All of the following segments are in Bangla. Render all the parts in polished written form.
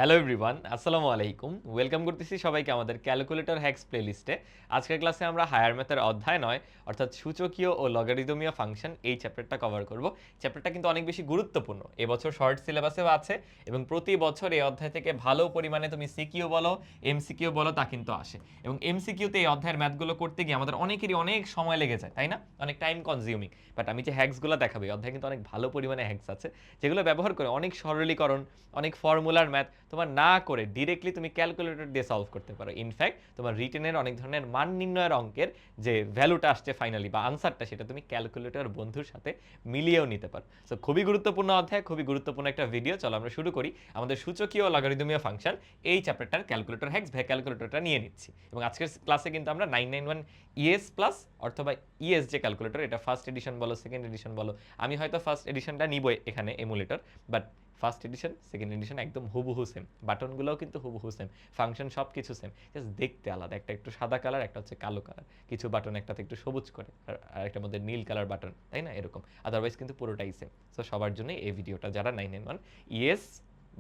হ্যালো এভরিওয়ান, আসসালামু আলাইকুম। ওয়েলকাম করতেছি সবাইকে আমাদের ক্যালকুলেটর হ্যাক্স প্লেলিস্টে। আজকের ক্লাসে আমরা হায়ার ম্যাথের অধ্যায় ৯ অর্থাৎ সূচকীয় ও লগারিদমীয় ফাংশন এই চ্যাপ্টারটা কভার করব। চ্যাপ্টারটা কিন্তু অনেক বেশি গুরুত্বপূর্ণ। এবছর শর্ট সিলেবাসেও আছে এবং প্রতি বছর এই অধ্যায় থেকে ভালো পরিমাণে তুমি সিকিউ বলো, এমসিকিউ বলো তা কিন্তু আসে। এবং এমসিকিউতে এই অধ্যায়ের ম্যাথগুলো করতে গিয়ে আমাদের অনেকেরই অনেক সময় লেগে যায়, তাই না? অনেক টাইম কনজিউমিং। বাট আমি যে হ্যাক্সগুলো দেখাবো এই অধ্যায়ে কিন্তু অনেক ভালো পরিমাণে হ্যাক্স আছে, যেগুলো ব্যবহার করে অনেক সরলীকরণ, অনেক ফর্মুলার ম্যাথ তোমার না করে ডিরেক্টলি তুমি ক্যালকুলেটর দিয়ে সলভ করতে পারো। ইনফ্যাক্ট তোমার রিটেনের অনেক ধরনের মান নির্ণয়ের অঙ্কের যে ভ্যালুটা আসছে ফাইনালি বা আনসারটা, সেটা তুমি ক্যালকুলেটর বন্ধুর সাথে মিলিয়েও নিতে পারো। সো খুবই গুরুত্বপূর্ণ অধ্যায়, খুবই গুরুত্বপূর্ণ একটা ভিডিও। চলো আমরা শুরু করি আমাদের সূচকীয় ও লগারিদমীয় ফাংশন এই চ্যাপ্টারটার ক্যালকুলেটর হ্যাক্স ভাই ক্যালকুলেটরটা নিয়ে নিচ্ছি। এবং আজকের ক্লাসে কিন্তু আমরা 991 ইএস প্লাস অথবা ইএস যে ক্যালকুলেটর, এটা ফার্স্ট এডিশন বলো সেকেন্ড এডিশন বলো, আমি হয়তো ফার্স্ট এডিশনটা নিবই এখানে emulator, but first addition second addition একদম হুবহু সেম, বাটনগুলোও কিন্তু হুবহু সেম, ফাংশন সব কিছু সেম, জাস্ট দেখতে আলাদা। একটা একটু সাদা কালার, একটা হচ্ছে কালো কালার, কিছু বাটন একটাতে একটু সবুজ করে আর একটার মধ্যে নীল কালার বাটন, তাই না? এরকম, আদারওয়াইজ কিন্তু পুরোটাই সেম। সো সবার জন্য এই ভিডিওটা, যারা 991 ইএস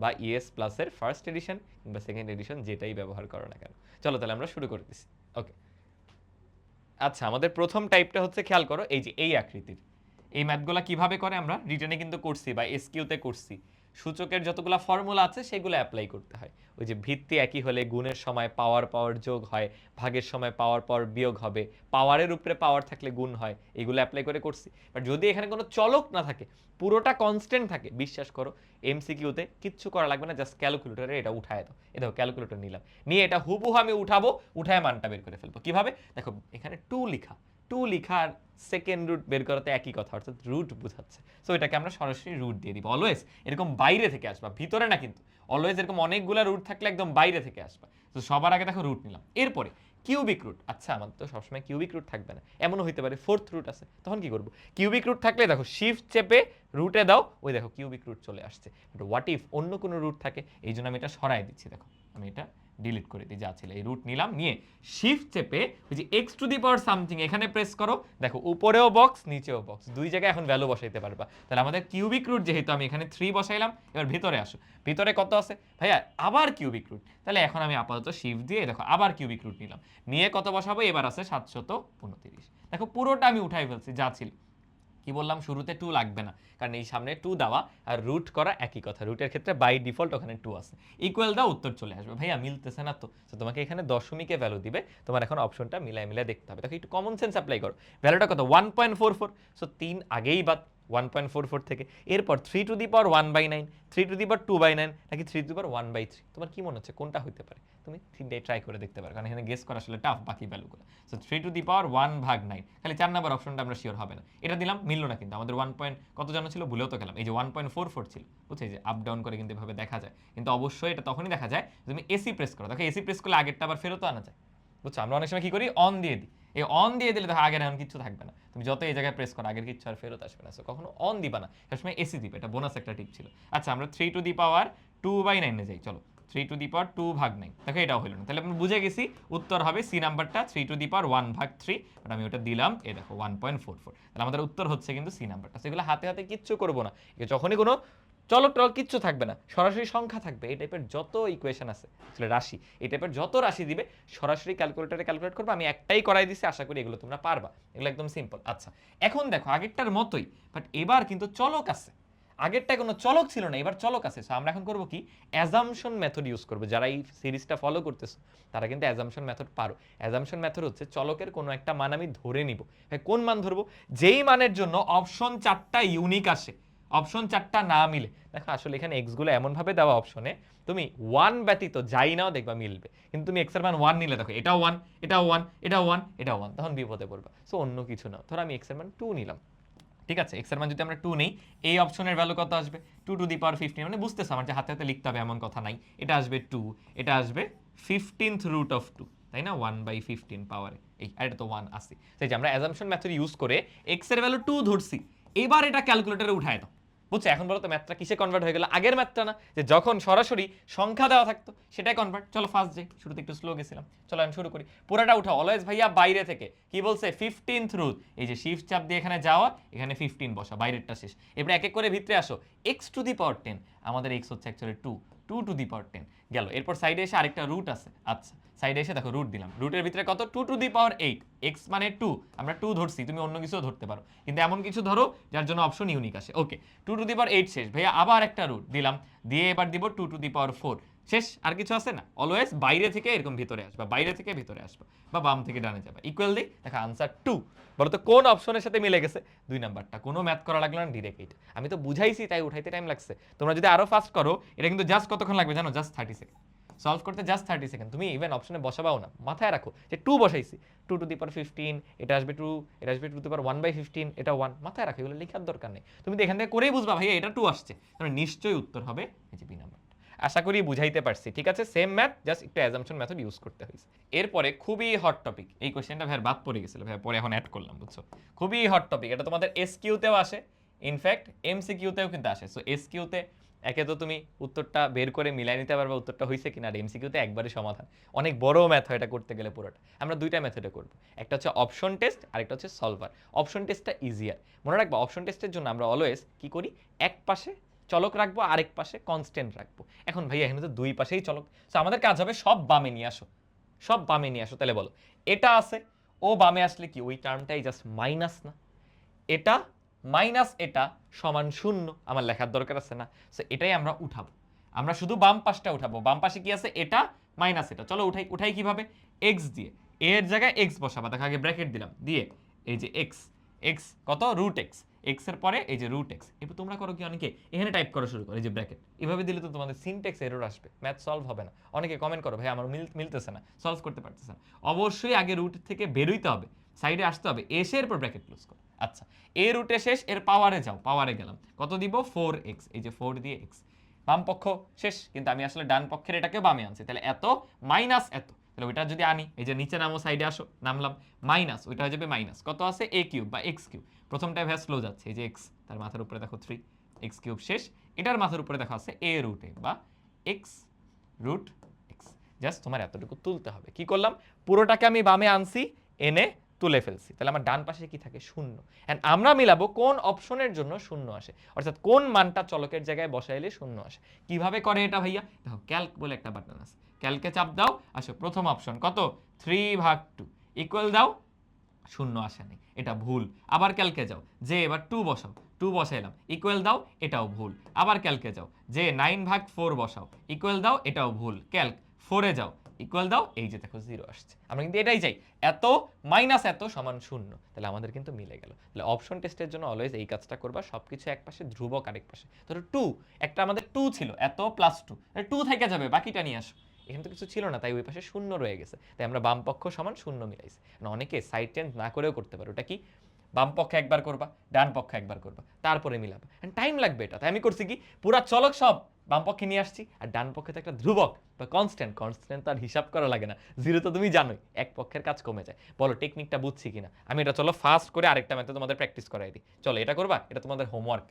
বা ইএস প্লাসের ফার্স্ট এডিশন কিংবা সেকেন্ড এডিশন যেটাই ব্যবহার করো না কেন। চলো তাহলে আমরা শুরু করে দিচ্ছি। ওকে, আচ্ছা, আমাদের প্রথম টাইপটা হচ্ছে, খেয়াল করো এই যে এই আকৃতির। এই ম্যাথগুলো কিভাবে করে আমরা রিটেনে কিন্তু করছি বা এসকিউতে করছি। সূচকের যতগুলো ফর্মুলা আছে সেগুলো অ্যাপ্লাই করতে হয়। ওই যে ভিত্তি একই হলে গুণের সময় পাওয়ার পাওয়ার যোগ হয়, ভাগের সময় পাওয়ার পাওয়ার বিয়োগ হবে, পাওয়ারের উপরে পাওয়ার থাকলে গুণ হয়, এগুলো অ্যাপ্লাই করে করছি। বাট যদি এখানে কোনো চলক না থাকে, পুরোটা কনস্ট্যান্ট থাকে, বিশ্বাস করো এমসিকিউতে কিচ্ছু করা লাগবে না, জাস্ট ক্যালকুলেটরে এটা উঠায় দাও। এ দেখো ক্যালকুলেটর নিলাম, নিয়ে এটা হুবহু আমি উঠাবো, উঠায় মানটা বের করে ফেলবো। কিভাবে? দেখো এখানে টু লিখা, টু লিখার সেকেন্ড রুট বের করাতে একই কথা, অর্থাৎ রুট বোঝাচ্ছে। সো এটাকে আমরা সরাসরি রুট দিয়ে দিব। অলওয়েজ এরকম বাইরে থেকে আসবা, ভিতরে না কিন্তু। অলওয়েজ এরকম অনেকগুলো রুট থাকলে একদম বাইরে থেকে আসবা। তো সবার আগে দেখো রুট নিলাম, এরপরে কিউবিক রুট। আচ্ছা, আমার তো সবসময় কিউবিক রুট থাকবে না, এমনও হতে পারে ফোর্থ রুট আছে, তখন কি করবো? কিউবিক রুট থাকলে দেখো শিফট চেপে রুটে দাও, ওই দেখো কিউবিক রুট চলে আসছে। বাট হোয়াট ইফ অন্য কোনো রুট থাকে? এই জন্য আমি এটা সরাই দিচ্ছি। দেখো আমি এটা ডিলিট করে দিই, যা ছিল এই রুট নিলাম, নিয়ে শিফট চেপে ওই যে x two the power something এখানে প্রেস করো। দেখো উপরেও বক্স নিচেও বক্স, দুই জায়গায় এখন ভ্যালু বসাইতে পারবা। তাহলে আমাদের কিউবিক রুট যেহেতু আমি এখানে 3 বসাইলাম, এবার ভিতরে আসো, ভিতরে কত আছে ভাইয়া? আবার কিউবিক রুট। তাহলে এখন আমি আপাতত শিফট দিয়ে দেখো আবার কিউবিক রুট নিলাম, নিয়ে কত বসাবো? এবার আছে 729। দেখো পুরোটা আমি উঠাই ফেলছি যা ছিল। কি বললাম? শুরুতে 2 লাগবে না, কারণ এই সামনে 2 দেওয়া আর রুট করা একই কথা। রুটের ক্ষেত্রে বাই ডিফল্ট ওখানে 2 আছে। ইকুয়াল দাও, উত্তর চলে আসবে। ভাইয়া মিলতেছে না তো, তোমাকে এখানে দশমিকে ভ্যালু দিবে, তোমার এখন অপশনটা মিলাই মিলাই দেখতে হবে। দেখো একটু কমন সেন্স অ্যাপ্লাই করো। ভ্যালুটা কত? 1.44। সো 3 আগেই বাদ 1.44 থেকে। এরপর 3 two the power 1/9, 3 two the পাওয়ার 2/9, নাকি 3 টু দি পাওয়ার 1/3? তোমার কি মনে হচ্ছে কোনটা হতে পারে? তুমি তিনটাই ট্রাই করে দেখতে পারো, কারণ এখানে গেস করা আসলে টাফ বাকি ভ্যালুগুলো। সো 3 টু দি পাওয়ার 1/9, খালি 4 নাম্বার অপশনটা আমরা শিওর হবে না। এটা দিলাম, মিললো না কিন্তু। আমাদের 1 পয়েন্ট কত জানো ছিল? ভুলেও তো গেলাম। এই যে 1.44 ছিল, বুঝছো? এই যে আপ ডাউন করে কিন্তু এভাবে দেখা যায়, কিন্তু অবশ্যই এটা তখনই দেখা যায় তুমি এসি প্রেস করো। দেখো এসি প্রেস করলে আগেরটা আবার ফেরত আনা যায়, বুঝছো? আমরা অনেক সময় কি করি? অন দিয়ে দিই। এই অন দিয়ে দিলে দেখো আগের এমন কিছু থাকবে না, তুমি যত এই জায়গায় প্রেস করো আগের কিছু আর ফেরত আসবে না। সো কখনো অন দিবা না, সবসময় এসি দিবে। এটা বোনাস একটা টিপ ছিল। আচ্ছা, আমরা 3 টু দি পাওয়ার 2/9 এ যাই। চলো 3 টু দি পাওয়ার 2/9, দেখো এটাও হলো না। তাহলে আমরা বুঝে গেছি উত্তর হবে সি নাম্বারটা, 3 টু দি পাওয়ার 1/3। বাট আমি ওটা দিলাম, এই দেখো 1.44। তাহলে আমাদের উত্তর হচ্ছে কিন্তু সি নাম্বারটা। সেগুলো হাতে হাতে কিচ্ছু করবো না, যখনই কোনো চলক টলক কিচ্ছু থাকবে না, সরাসরি সংখ্যা থাকবে। এই টাইপের যত ইকুয়েশন আছে, আসলে রাশি, এই টাইপের যত রাশি দিবে সরাসরি ক্যালকুলেটরে ক্যালকুলেট করবে। আমি একটাই করাই দিছি, আশা করি এগুলো তোমরা পারবা। এগুলো একদম সিম্পল। আচ্ছা, এখন দেখো আগেরটার মতোই, বাট এবার কিন্তু চলক আছে। আগেরটায় কোনো চলক ছিল না, এবার চলক আছে। সো আমরা এখন করবো কি? অ্যাজাম্পশন মেথড ইউজ করবো। যারা এই সিরিজটা ফলো করতেছো তারা কিন্তু অ্যাজাম্পশন মেথড পারো। অ্যাজাম্পশন মেথড হচ্ছে চলকের কোনো একটা মান আমি ধরে নিব। কোন মান ধরবো? যেই মানের জন্য অপশন 4টা ইউনিক আসে, অপশন 4টা না মিলে। দেখো আসলে এখানে এক্স গুলো এমন ভাবে দেওয়া অপশনে, তুমি 1 ব্যতীত যাই নাও দেখবা মিলবে। কিন্তু তুমি এক্স এর মান 1 নিলে দেখো এটাও 1, এটাও 1, এটাও 1, এটাও 1, তখন বিপদে পড়বা। সো অন্য কিছু নাও। ধরো আমি এক্স এর মান 2 নিলাম, ঠিক আছে? এক্স এর মান যদি আমরা 2 নেই, এই অপশনের ভ্যালু কত আসবে? 2 টু দি পাওয়ার 15। মানে বুঝতেছ আমার যে হাতে হাতে লিখতে হবে এমন কথা নাই। এটা আসবে 2, এটা আসবে 15th রুট অফ 2, তাই না? 1/15 পাওয়ারে এই, আর এটা তো 1 আসছে। সেই যে আমরা অ্যাজাম্পশন মেথড ইউজ করে এক্স এর ভ্যালু 2 ধরছি, এবার এটা ক্যালকুলেটরে উঠায় দাও। বুঝছো? এখন বলো তো ম্যাথটা কিসে কনভার্ট হয়ে গেল? আগের ম্যাথটা না, যে যখন সরাসরি সংখ্যা দেওয়া থাকতো সেটাই কনভার্ট। চলো ফার্স্ট যাই, শুরুতে একটু স্লো গেছিলাম। চলো আমি শুরু করি। পুরাটা উঠাও অলওয়েজ ভাইয়া বাইরে থেকে। কি বলছে? 15th root. এই যে শিফট চাপ দিয়ে এখানে যাওয়া, এখানে 15 বসা, বাইরেরটা শেষ। এবার এক এক করে ভিতরে আসো। এক্স টু দি পাওয়ার 10, আমাদের এক্স হচ্ছে অ্যাকচুয়ালি 2, 2 টু দি পাওয়ার 10 গেল। এরপর সাইডে এসে আরেকটা রুট আছে, আচ্ছা সাইডে এসে দেখো রুট দিলাম, রুটের ভিতরে কত 2 টু দি পাওয়ার 8, এক্স মানে 2, আমরা 2 ধরছি, তুমি অন্য কিছুও ধরতে পারো, কিন্তু এমন কিছু ধরো যার জন্য অপশন ইউনিক আসে। ওকে 2 টু দি পাওয়ার 8 শেষ ভাইয়া, আবার একটা রুট দিলাম, দিয়ে এবার দিব 2 টু দি পাওয়ার 4 শেষ। আর কিছু আছে না, অলওয়েজ বাইরে থেকে এরকম ভিতরে আসবা, বাইরে থেকে ভিতরে আসবা, বা বাম থেকে ডানে যাবা। ইকুয়াল দিই, দেখো আনসার 2। বলো তো কোন অপশনের সাথে মিলে গেছে? 2 নাম্বারটা, কোনো ম্যাথ করা লাগলো না, ডিরেক্ট এইটা। আমি তো বুঝাইছি তাই উঠাইতে টাইম লাগছে, তোমরা যদি আরো ফাস্ট করো এটা কিন্তু জাস্ট কতক্ষণ লাগবে জানো? জাস্ট 30 সেকেন্ড সলভ করতে, জাস্ট 30 সেকেন্ড। তুমি ইভেন অপশনে বসাবাও না, মাথায় রাখো যে 2 বসাইছি, 2 টু দি পাওয়ার 15, এটা আসবে 2, এটা আসবে 2 টু দি পাওয়ার 1/15, এটা 1, মাথায় রাখো, এগুলো লেখার দরকার নেই, তুমি তো এখান থেকে করেই বুঝবা ভাইয়া এটা 2 আসছে, তাহলে নিশ্চয়ই উত্তর হবে এই যে বি নাম্বার। আশা করি বুঝাইতে পারছি, ঠিক আছে? সেম ম্যাথ, জাস্ট একটু অ্যাজাম্পশন মেথড ইউজ করতে হয়েছে। এরপরে খুবই হট টপিক, এই কোশ্চেনটা ভাইয়ের বাদ পড়ে গেছিল, ভাইয়া পরে এখন অ্যাড করলাম, বুঝছো? খুবই হট টপিক, এটা তোমাদের এসকিউতেও আসে, ইনফ্যাক্ট এমসিকিউতেও কিন্তু আসে। সো এসকিউতে একে তো তুমি উত্তরটা বের করে মিলাই নিতে পারবে উত্তরটা হয়েছে কিনা, আর এমসিকিউতে একবারে সমাধান, অনেক বড় ম্যাথ হয় এটা করতে গেলে পুরোটা। আমরা দুইটা মেথডে করব, একটা হচ্ছে অপশন টেস্ট আর একটা হচ্ছে সলভার। অপশন টেস্টটা ইজিয়ার, মনে রাখবা অপশন টেস্টের জন্য আমরা অলওয়েজ কি করি, এক পাশে চলক রাখবো, আরেক পাশে কনস্ট্যান্ট রাখবো। এখন ভাইয়া এখানে তো দুই পাশেই চলক, তো আমাদের কাজ হবে সব বামে নিয়ে আসো, সব বামে নিয়ে আসো। তাহলে বলো এটা আছে, ও বামে আসলে কি ওই টার্মটাই জাস্ট মাইনাস না, এটা মাইনাস এটা সমান 0, আমার লেখার দরকার আছে না? সো এটাই আমরা উঠাবো, আমরা শুধু বাম পাশটা উঠাবো। বাম পাশে কি আছে? এটা মাইনাস এটা, চলো উঠাই। উঠাই কিভাবে? এক্স দিয়ে, এর জায়গায় এক্স বসাবা, দেখো আগে ব্র্যাকেট দিলাম, দিয়ে এই যে এক্স, এক্স কত রুট এক্স, এক্স এর পরে এই যে রুট এক্স। এরপর তোমরা করো কি, অনেকে এখানে টাইপ করা শুরু করো এই যে ব্র্যাকেট, এভাবে দিলে তো তোমাদের সিনট্যাক্স এরর আসবে, ম্যাথ সলভ হবে না। অনেকে কমেন্ট করো ভাই আমার মিলতেছে না, সলভ করতে পারতেছে না। অবশ্যই আগে রুট থেকে বেরোইতে হবে, সাইডে আসতে হবে, এসে এরপর ব্র্যাকেট ক্লোজ করো। আচ্ছা এ রুটে শেষ, এর পাওয়ারে যাও, পাওয়ারে গেলাম, কত দিব 4x, এই যে 4 দিয়ে x, বাম পক্ষ শেষ, কিন্তু আমি আসলে ডান পক্ষের এটাকে বামে আনছি, তাহলে এত মাইনাস এত, তাহলে ওইটা যদি আনি, এই যে নিচে নামো, সাইডে আসো, নামলাম, মাইনাস ওইটা হয়ে যাবে মাইনাস, কত আছে a কিউব বা x কিউব, প্রথমটায় ভ্যাস স্লো যাচ্ছে, এই যে x, তার মাথার উপরে দেখো 3, x কিউব শেষ, এটার মাথার উপরে দেখো আছে a রুট a বা x রুট x। জাস্ট তোমার এতটুকু তুলতে হবে। কি করলাম? পুরোটাকে আমি বামে আনছি, এনে তুলে ফেলছি, তাহলে আমার ডান পাশে কি থাকে? 0। এন্ড আমরা মিলাবো কোন অপশনের জন্য 0 আসে, অর্থাৎ কোন মানটা চলকের জায়গায় বসাইলে 0 আসে। কিভাবে করে এটা ভাইয়া? দেখো ক্যালক বলে একটা বাটন আছে, ক্যালকে চাপ দাও, আসো প্রথম অপশন কত 3/2 ইকুয়াল দাও, 0 আসে নাই, এটা ভুল। আবার ক্যালকে যাও, যে এবার 2 বসাও, 2 বসাইলাম, ইকুয়াল দাও, এটাও ভুল। আবার ক্যালকে যাও, যে 9/4 বসাও, ইকুয়াল দাও, এটাও ভুল। ক্যালক 4-এ যাও, ইকুয়াল দাও, এই যে দেখো 0 আসছে। আমরা কিন্তু এটাই চাই, এত মাইনাস এত সমান 0, তাহলে আমাদের কিন্তু মিলে গেল। তাহলে অপশন টেস্টের জন্য অলওয়েজ এই কাজটা করবা, সবকিছু এক পাশে, ধ্রুবক আরেক পাশে। ধরো 2, একটা আমাদের 2 ছিল, এত প্লাস 2, 2 থেকে যাবে, বাকিটা নিয়ে আসো। এখানে তো কিছু ছিল না, তাই ওই পাশে 0 রয়ে গেছে, তাই আমরা বাম পক্ষ সমান 0 মিলাইছি। অনেকে সাইড চেঞ্জ না করেও করতে পারো, ওটা কি বাম পক্ষে একবার করবা, ডান পক্ষে একবার করবা, তারপরে মিলাবা, টাইম লাগবে এটা। তাই আমি করছি কি, পুরা চলক সব বাম পক্ষে নিয়ে আসছি, আর ডান পক্ষে তো একটা ধ্রুবক বা কনস্ট্যান্ট, কনস্ট্যান্ট তার হিসাব করা লাগে না, 0 তো তুমি জানোই, এক পক্ষের কাজ কমে যায়। বলো টেকনিকটা বুঝছি কিনা? আমি এটা চলো ফাস্ট করে আরেকটা মেথড তোমাদের প্র্যাকটিস করাই দিই, চলো এটা করবা, এটা তোমাদের হোমওয়ার্ক,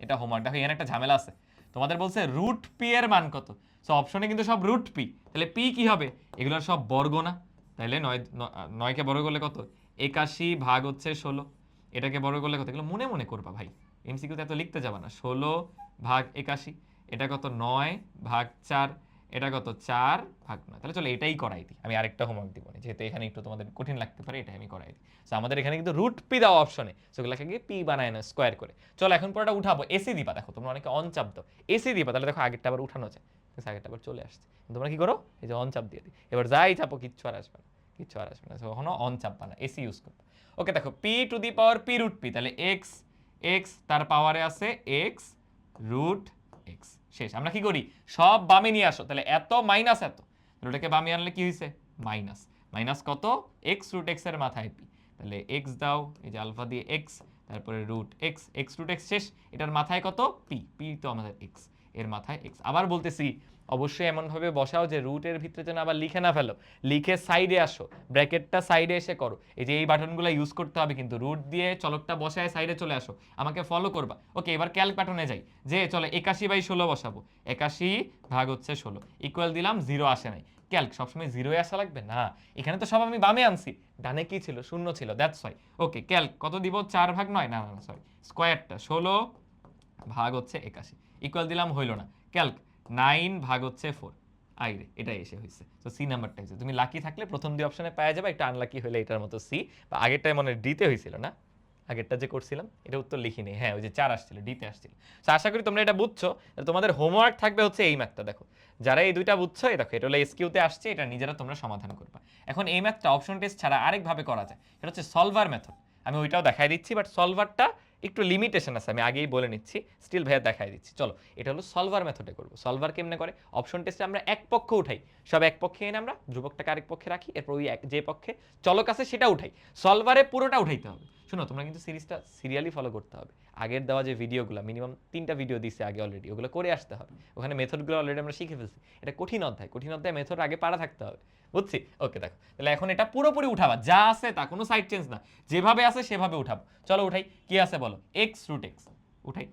এটা হোমওয়ার্ক। দেখো এখানে একটা ঝামেলা আছে, তোমাদের বলছে রুট পি এর মান কত, সো অপশনে কিন্তু সব রুট পি, তাহলে পি কি হবে? এগুলোর সব বর্গ না, তাহলে 9কে বর্গ করলে কত? 81 ভাগ হচ্ছে 16, এটাকে বর্গ করলে কত? এগুলো মনে মনে করবা ভাই, এমসিকিউতে এত লিখতে যাবা না। 16 ভাগ 81, এটা কত? 9 ভাগ 4, এটা কত? 4 ভাগ 9। তাহলে চলো এটাই করাই দিই, আমি আরেকটা হোমওয়ার্ক দিব না, যেহেতু এখানে একটু তোমাদের কঠিন লাগতে পারে, এটাই আমি করাই দিই। সো আমাদের এখানে কিন্তু রুট পি দেওয়া অপশনে, সেগুলোকে গিয়ে পি বানায় না, স্কোয়ার করে। চলো এখন পুরোটা উঠাবো, এসি দিবা, দেখো তোমরা অনেকে অন চাপ দাও, এসি দিবা, তাহলে দেখো আগেরটা আবার উঠানো যায়, আগেরটা আবার চলে আসছে। তোমরা কি করো? এই যে অন চাপ দিয়ে দিই, এবার যাই চাপো কিচ্ছু আর আসবে না, কিচ্ছু আর আসবে না, কখনো অন চাপবা না, এসি ইউজ করবে। ওকে দেখো P to the power P root P, তাহলে এক্স, এক্স তার পাওয়ারে আছে এক্স রুট এক্স শেষ। আমরা কি করি? সব বামে নিয়ে আসো, তাহলে এত মাইনাস এত, ওটাকে বামে আনলে কি হয়েছে? মাইনাস, মাইনাস কত? এক্স রুট এক্স এর মাথায় পি, তাহলে এক্স দাও, এই যে আলফা দিয়ে এক্স, তারপরে root x, x root x শেষ, এটার মাথায় কত? পি, পি তো আমাদের এক্স, এর মাথায় এক্স। আবার বলতেছি অবশ্যই এমনভাবে বসাও যে রুটের ভিতরে যেন আবার লিখে না ফেলো, লিখে সাইডে আসো, ব্র্যাকেটটা সাইডে এসে করো, এই যে এই বাটনগুলো ইউজ করতে হবে কিন্তু, রুট দিয়ে চলকটা বসায় সাইডে চলে আসো, আমাকে ফলো করবা। ওকে এবার ক্যালক প্যাটার্নে যাই, যে চলো 81/16 বসাবো, 81 ভাগ হচ্ছে 16, ইকুয়াল দিলাম, 0 আসে নাই। ক্যালক সবসময় 0-এ আসা লাগবে না, এখানে তো সব আমি বামে আনছি, ডানে কি ছিল? 0 ছিল, দ্যাটস ওয়াই। ওকে ক্যালক কত দিব? 4/9, না সরি, স্কোয়ারটা 16 ভাগ হচ্ছে 81, ইকুয়াল দিলাম, হইল না। ক্যালক 9 ভাগ হচ্ছে 4, আইরে এটাই এসে হয়েছে। তো সি নাম্বারটা হয়েছে। তুমি লাকি থাকলে প্রথম দুই অপশনে পাওয়া যাবে, একটু আনলাকি হলে এটার মতো সি, বা আগেরটায় মনে ডিতে হয়েছিল না, আগেরটা যে করছিলাম এটা উত্তর লিখিনি, হ্যাঁ ওই যে 4 আসছিল ডিতে আসছিল। তো আশা করি তোমরা এটা বুঝছো। তোমাদের হোমওয়ার্ক থাকবে হচ্ছে এই ম্যাথটা, দেখো যারা এই দুইটা বুঝছো, এই দেখো এটা হলো এসকিউতে আসছে, এটা নিজেরা তোমরা সমাধান করবা। এখন এই ম্যাথটা অপশন টেস্ট ছাড়া আরেকভাবে করা যায়, এটা হচ্ছে সলভার মেথড। আমি ওইটাও দেখাই দিচ্ছি, বাট সলভারটা একটু লিমিটেশন আছে, আমি আগেই বলে নিচ্ছি, স্টিল ভাইয়া দেখাই দিচ্ছি। চলো এটা হলো সলভার মেথডে করবো। সলভার কেমনে করে, অপশন টেস্টে আমরা এক পক্ষ উঠাই, সব এক পক্ষে এনে আমরা ধ্রুবকটাকে আরেক পক্ষে রাখি, এরপর ওই যে পক্ষে চলক আছে সেটা উঠাই, সলভারে পুরোটা উঠাইতে হবে। শোনো তোমরা কিন্তু সিরিজটা সিরিয়ালি ফলো করতে হবে। আগের দেওয়া যে ভিডিওগুলো, মিনিমাম 3টা ভিডিও দিচ্ছে আগে অলরেডি, ওগুলো করে আসতে হবে। ওখানে মেথডগুলো অলরেডি আমরা শিখে ফেলছি। এটা কঠিন অধ্যায়, কঠিন অধ্যায় মেথড আগে পারা থাকতে হবে, বুঝছি? ওকে দেখো তাহলে এখন এটা পুরোপুরি উঠাবা, যা আছে তা, কোনো সাইড চেঞ্জ না, যেভাবে আছে সেভাবে উঠাবো। চলো উঠাই, কি আছে বলো, এক্স রুট এক্স, উঠাই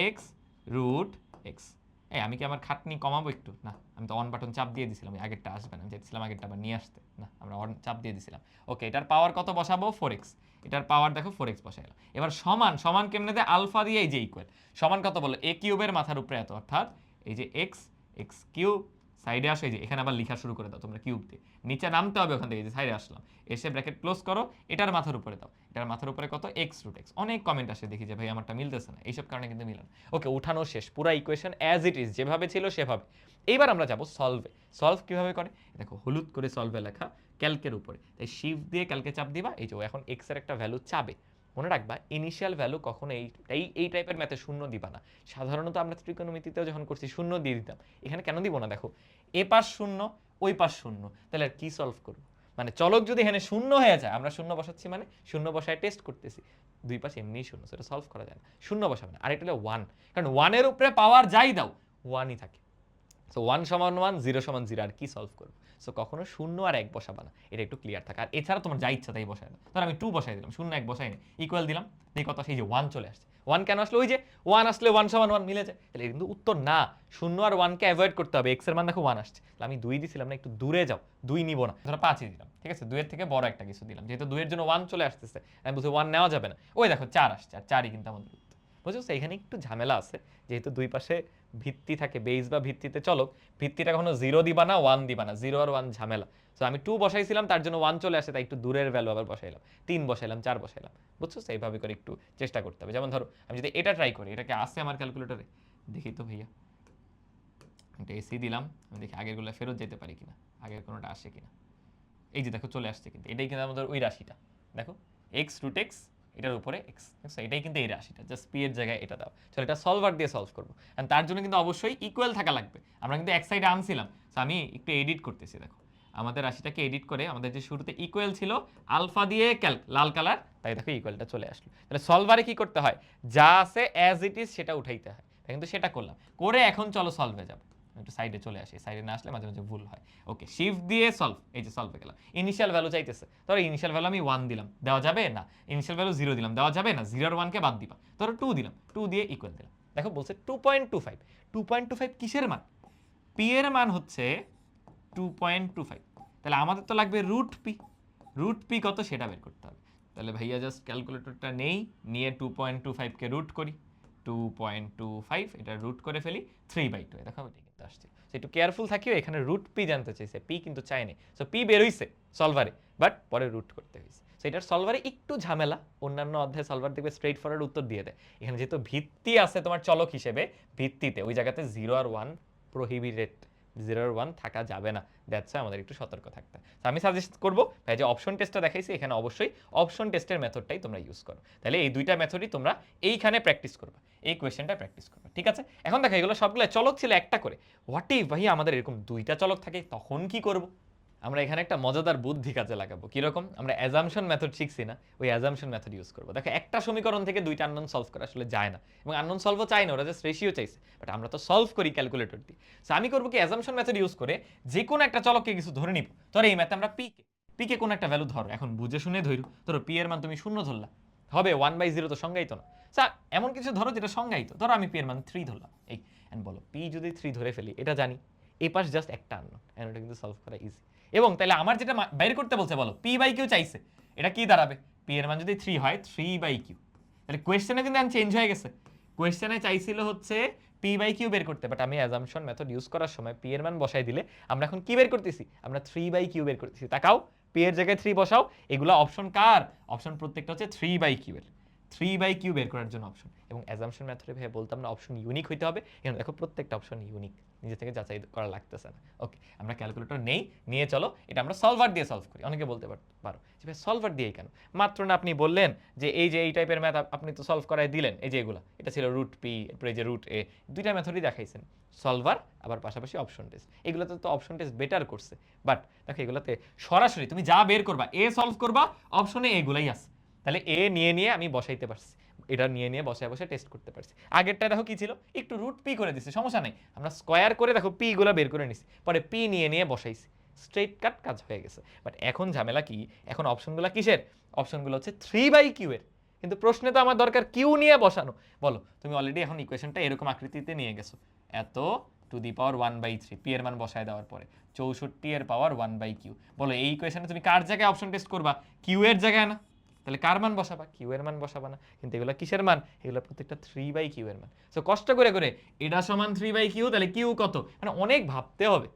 এক্স রুট এক্স। এই আমি কি আমার খাটনি কমাবো একটু? না, আমি তো অন বাটন চাপ দিয়ে দিছিলাম, আগেরটা আসবে না, আমি চাইছিলাম আগেরটা আবার নিয়ে আসতে, না আমরা অন চাপ দিয়ে দিছিলাম। ওকে, এটার পাওয়ার কত বসাবো, 4x, এটার পাওয়ার দেখো 4x বসাইলাম। এবার সমান সমান কেমনে দেয়, আলফা দিয়ে এই যে ইকুয়াল, সমান কত বলো, a কিউবের মাথার উপরে এত, অর্থাৎ এই যে x, x কিউব, সাইডে আসো, এই যে এখানে আবার লেখা শুরু করে দাও তোমরা কিউব দিয়ে, নিচে নামতে হবে ওখান থেকে, যে সাইডে আসলাম, এসে ব্র্যাকেট ক্লোজ করো, এটার মাথার উপরে দাও, এটার মাথার উপরে কত, x রুট x। অনেক কমেন্ট আসে দেখি যে ভাই আমারটা মিলতেছে না, এইসব কারণে কিন্তু মিলে না। ওকে, উঠানো শেষ, পুরা ইকুয়েশন অ্যাজ ইট ইজ, যেভাবে ছিল সেভাবে। এইবার আমরা যাব সলভে। সলভ কিভাবে করে দেখো, হলুদ করে সলভে লেখা, ক্যালকের উপরে, তাই শিফট দিয়ে ক্যালকে চাপ দিবা, এই যে এখন x এর একটা ভ্যালু চাবে, মনে রাখবা ইনিশিয়াল ভ্যালু কখনো এই টাইপের ম্যাথে শূন্য দিবা না। সাধারণত আমরা ত্রিকোণমিতিতেও যখন করছি শূন্য দিয়ে দিতাম, এখানে কেন দিব না দেখো, এ পাশ শূন্য ওই পাশ শূন্য, তাহলে আর কি সলভ করবো, মানে চলক যদি এখানে শূন্য হয়ে যায়, আমরা শূন্য বসাচ্ছি মানে শূন্য বসায় টেস্ট করতেছি, দুই পাশে এমনিই শূন্য, সেটা সলভ করা যায় না, শূন্য বসাবে না। আর এটা হলো 1, কারণ 1 এর উপরে পাওয়ার যাই দাও 1ই থাকে। সো 1 সমান 1, 0 সমান 0, আর কি সলভ করবো? সো কখনো 0 আর 1 বসাবা না, এটা একটু ক্লিয়ার থাকে। আর এছাড়া তোমার যা ইচ্ছা তাই বসায় দাও, ধর আমি 2 বসাই দিলাম, 0 1 বসাই না, ইকুয়াল দিলাম, এই কথা, সেই যে 1 চলে আসছে। 1 কেন আসলো, ওই যে 1 আসলে 1 সমান 1 মিলে যায়, তাহলে কিন্তু উত্তর না, 0 আর 1 কে অ্যাভয়েড করতে হবে। x এর মান দেখো 1 আসছে, তাহলে আমি 2 দিছিলাম না, একটু দূরে যাও, 2 নিব না, ধরো 5ই দিলাম, ঠিক আছে, 2 এর থেকে বড় একটা কিছু দিলাম, যেহেতু 2 এর জন্য 1 চলে আসতেছে, আমি বুঝি 1 নেওয়া যাবে না, ওই দেখো 4 আসছে, আর 4ই কিন্তু আমাদের উত্তর। বুঝছো, এখানে একটু ঝামেলা আছে, যেহেতু দুই পাশে ভিত্তি থাকে, বেস বা ভিত্তিতে চলক, ভিত্তিটা কখনো 0 দিবা না 1 দিবা না, 0 আর 1 ঝামেলা। সো আমি 2 বসাইছিলাম, তার জন্য 1 চলে আসে, তাই একটু দূরের ভ্যালু আবার বসাইলাম, 3 বসাইলাম, 4 বসাইলাম, বুঝছো? এইভাবে করে একটু চেষ্টা করতে হবে। যেমন ধরো আমি যদি এটা ট্রাই করি, এটা কি আসছে আমার ক্যালকুলেটরে, দেখি তো ভাইয়া, এটা এসি দিলাম, আমি দেখি আগেরগুলো ফেরত যেতে পারি কিনা, আগের কোনোটা আসে কিনা। এই যে দেখো চলে আসছে, কিন্তু এটাই কিন্তু আমাদের ওই রাশিটা, দেখো এক্স রুট এক্স, এটার উপরে এক্স, এটাই কিন্তু এই রাশিটা, জাস্ট পি এর জায়গায় এটা দাও। চলো এটা সলভার দিয়ে সলভ করবো, এন্ড তার জন্য কিন্তু অবশ্যই ইকুয়াল থাকা লাগবে। আমরা কিন্তু এক সাইডে আনছিলাম, সো আমি একটু এডিট করতেছি, দেখো আমাদের রাশিটাকে এডিট করে, আমাদের যে শুরুতে ইকুয়াল ছিল আলফা দিয়ে ক্যালক লাল কালার, তাই দেখো ইকুয়ালটা চলে আসলো। তাহলে সলভারে কি করতে হয়, যা আছে অ্যাজ ইট ইজ সেটা উঠাইতে হয়, কিন্তু সেটা করলাম, করে এখন চলো সলভে যাব। একটু সাইডে চলে আসি, সাইডে না আসলে মাঝে মাঝে ভুল হয়। ওকে, শিফট দিয়ে সলভ, এই যে সলভে গেলাম, ইনিশিয়াল ভ্যালু চাইতেছে, ধরো ইনিশিয়াল ভ্যালু আমি 1 দিলাম, দেওয়া যাবে না, ইনিশিয়াল ভ্যালু 0 দিলাম, দেওয়া যাবে না, 0 আর 1 কে বাদ দিবা, ধরো 2 দিলাম, 2 দিয়ে ইকুয়াল দিলাম, দেখো বলছে 2.25, 2.25 কিসের মান, পি এর মান হচ্ছে 2.25, তাহলে আমাদের তো লাগবে রুট পি, রুট পি কত সেটা বের করতে হবে। তাহলে ভাইয়া জাস্ট ক্যালকুলেটরটা নেই, নিয়ে 2.25 কে রুট করি, 2.25 এটা রুট করে ফেলি 3/2, দেখো এটা কিন্তু আসছে। একটু কেয়ারফুল থাকিও, এখানে রুট পি জানতে চাইছে, পি কিন্তু চাইনি, সো পি বের হইছে সলভারে, বাট পরে রুট করতে হয়েছে। সো এটার সলভারে একটু ঝামেলা, অন্যান্য অধ্যায় সলভার দেখবে স্ট্রেট ফরওয়ার্ড উত্তর দিয়ে দেয়, এখানে যেহেতু ভিত্তি আছে তোমার চলক হিসেবে, ভিত্তিতে ওই জায়গাতে 0 আর 1 প্রহিবিটেড, 0 আর 1 থাকা যাবে না, দ্যাটস আমাদের একটু সতর্ক থাকতে। আমি সাজেস্ট করবো ভাই, যে অপশন টেস্টটা দেখাইছি, এখানে অবশ্যই অপশন টেস্টের মেথডটাই তোমরা ইউজ করো, তাহলে এই দুইটা মেথডই তোমরা এইখানে প্র্যাকটিস করবা, এই কোয়েশ্চেনটা প্র্যাকটিস করবা, ঠিক আছে? এখন দেখো এগুলো সবগুলো চলক ছিল একটা করে, হোয়াট ইফ ভাই আমাদের এরকম দুইটা চলক থাকে, তখন কি করব? আমরা এখানে একটা মজাদার বুদ্ধি কাজে লাগাবো। কিরকম? আমরা অ্যাজাম্পশন মেথড শিখছি না, ওই অ্যাজাম্পশন মেথড ইউজ করবো। দেখো একটা সমীকরণ থেকে দুইটা আননোন সলভ করা আসলে যায় না, এবং আননোন সলভও চাই না, ওরা জাস্ট রেশিও চাইছে, বাট আমরা তো সলভ করি ক্যালকুলেটর দিয়ে। সো আমি করবো কি, অ্যাজাম্পশন মেথড ইউজ করে যে কোনো একটা চলককে কিছু ধরে নিব, ধরো এই ম্যাথে আমরা পি কে কোন একটা ভ্যালু ধরো, এখন বুঝে শুনে ধরো, ধরো পি এর মান তুমি 0 ধরলা, হবে 1/0 তো সংজ্ঞায়িত না, এমন কিছু ধরো যেটা সংজ্ঞায়িত, ধরো আমি পি এর মান 3 ধরলাম, এই এন্ড বলো পি যদি 3 ধরে ফেলি, এটা জানি, এই পাশ জাস্ট একটা আননোন, এন্ড এটা কিন্তু সলভ করা ইজি। এবং তাহলে আমার যেটা বের করতে বলছে বলো, পি বাই কিউ চাইছে, এটা কি দাঁড়াবে, পি এর মান যদি 3 হয় 3/q, তাহলে কোয়েশ্চেনে কিন্তু চেঞ্জ হয়ে গেছে, কোয়েশ্চেনে চাইছিল হচ্ছে পি বাই কিউ বের করতে, বাট আমি অ্যাজাম্পশন মেথড ইউজ করার সময় পি এর মান বসাই দিলে আমরা এখন কি বের করতেছি, আমরা 3/q বের করতেছি। তাকাও, পি এর জায়গায় 3 বসাও, এগুলো অপশন কার, অপশন প্রত্যেকটা হচ্ছে 3/q এর, 3/q বের করার জন্য অপশন। এবং অ্যাজাম্পশন মেথডে ভাই বলতাম না অপশন ইউনিক হইতে হবে, এখানে দেখো প্রত্যেকটা অপশন ইউনিক, নিজে থেকে যাচাই করা লাগতেছে না। ওকে, আমরা ক্যালকুলেটর নিয়ে চলো এটা আমরা সলভার দিয়ে সলভ করি। অনেকে বলতে পারো যে ভাই সলভার দিয়ে কেন, মাত্র না আপনি বললেন যে এই যে এই টাইপের ম্যাথ আপনি তো সলভ করাই দিলেন, এই যে এগুলো, এটা ছিল রুট পি, এরপরে এই যে রুট এ, দুইটা মেথডই দেখাইছেন, সলভার আবার পাশাপাশি অপশন টেস্ট। এগুলোতে তো অপশন টেস্ট বেটার করছে, বাট দেখো এগুলোতে সরাসরি তুমি যা বের করবা, এ সলভ করবা, অপশনে এগুলাই আছে, তাহলে এ নিয়ে আমি বসাইতে পারছি, এটা নিয়ে বসে টেস্ট করতে পারছি। আগেরটা দেখো কি ছিল, একটু রুট পি করে দিছে, সমস্যা নাই, আমরা স্কোয়ার করে দেখো পি গুলো বের করে নিছি, পরে পি নিয়ে বসাইছি, স্ট্রেট কাট কাজ হয়ে গেছে। বাট এখন ঝামেলা কি, এখন অপশনগুলো কিসের, অপশনগুলো হচ্ছে 3/q এর, কিন্তু প্রশ্নে তো আমার দরকার কিউ নিয়ে বসানো। বলো, তুমি অলরেডি এখন ইকুয়েশনটা এরকম আকৃতিতে নিয়ে গেছো, এত টু দি পাওয়ার 1/3 পি এর মান বসায় দেওয়ার পরে 64 এর পাওয়ার 1/q। বলো এই ইকুয়েশনে তুমি কার জায়গায় অপশন টেস্ট করবা, কিউ এর জায়গায় না, তাহলে কার মান বসাবা, কিউ এর মান বসাবা না, কিন্তু এগুলো কিসের মান, এগুলো প্রত্যেকটা 3/q এর মান। সো কষ্ট করে এটা সমান 3/q, তাহলে কিউ কত, মানে অনেক ভাবতে হবে,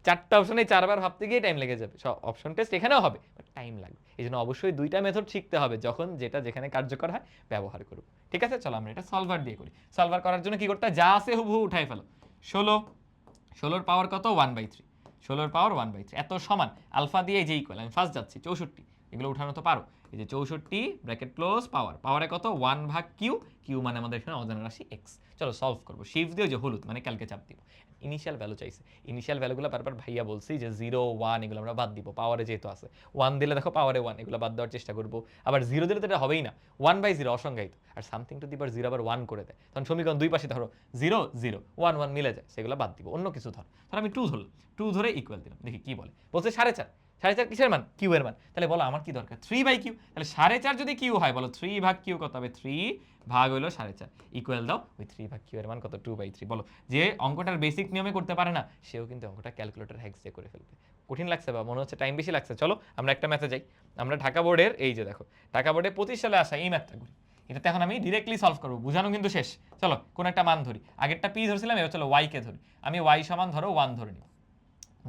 চারটা অপশনে চারবার ভাবতে গিয়ে টাইম লেগে যাবে। সব অপশন টেস্ট এখানেও হবে, বাট টাইম লাগবে, এই জন্য অবশ্যই দুইটা মেথড শিখতে হবে, যখন যেটা যেখানে কার্যকর হয় ব্যবহার করব। ঠিক আছে, চলো আমরা এটা সলভার দিয়ে করি। সলভার করার জন্য কি করতে হয়, যা আছে হুবহু উঠাই ফেলো। 16 পাওয়ার কত, 1/3, 16 পাওয়ার 1/3 এত সমান আলফা দিয়ে যে ইকুয়াল, আমি ফার্স্ট যাচ্ছি 64, এগুলো উঠানো তো পারো, এই যে 64 ব্র্যাকেট ক্লোজ পাওয়ারে কত 1/কিউ, কিউ মানে আমাদের এখানে অজানা রাশি x। চলো সলভ করবো, শিফট দিয়ে যে হলুদ মানে ক্যালকে চাপ দিব, ইনিশিয়াল ভ্যালু চাইছে, ইনিশিয়াল ভ্যালুগুলো বারবার ভাইয়া বলছি যে 0 1 এগুলো আমরা বাদ দিব, পাওয়ারে যেহেতু আছে 1 দিলে দেখো পাওয়ারে 1, এগুলো বাদ দেওয়ার চেষ্টা করবো। আবার 0 দিলে তো এটা হবেই না, 1/0 অসংজ্ঞায়িত, আর সামথিং টু দি পাওয়ার 0 আবার 1 করে দেয়, তখন সমীকরণ দুই পাশে ধরো 0 0 1 1 মিলে যায়, সেগুলো বাদ দিব, অন্য কিছু ধর আমি 2 ধরলাম, 2 ধরে ইকুয়াল দিলাম, দেখি কি বলে, বলছে 4.5, 4.5 কিসের মান, কিউ এর মান, তাহলে বলো আমার কি দরকার 3/q, তাহলে 4.5 যদি কিউ হয়, বলো 3/q কত হবে, 3 ভাগ হলো 4.5 ইকুয়াল দাও ওই 3/q এর মান কত, 2/3। বলো, যে অঙ্কটার বেসিক নিয়মে করতে পারে না সেও কিন্তু অঙ্কটা ক্যালকুলেটর হ্যাক্স দিয়ে করে ফেলবে। কঠিন লাগছে বা মনে হচ্ছে টাইম বেশি লাগছে, চলো আমরা একটা ম্যাথে যাই। আমরা ঢাকা বোর্ডের, এই যে দেখো ঢাকা বোর্ডে 25 সালে আসা এই ম্যাথটা করি, এটাতে এখন আমি ডিরেক্টলি সলভ করবো, বুঝানো কিন্তু শেষ। চলো কোন একটা মান ধরি, আগেরটা পি ধরছিলাম, এবার চলো ওয়াই কে ধরি, আমি ওয়াই সমান ধরো 1 ধরে নিব।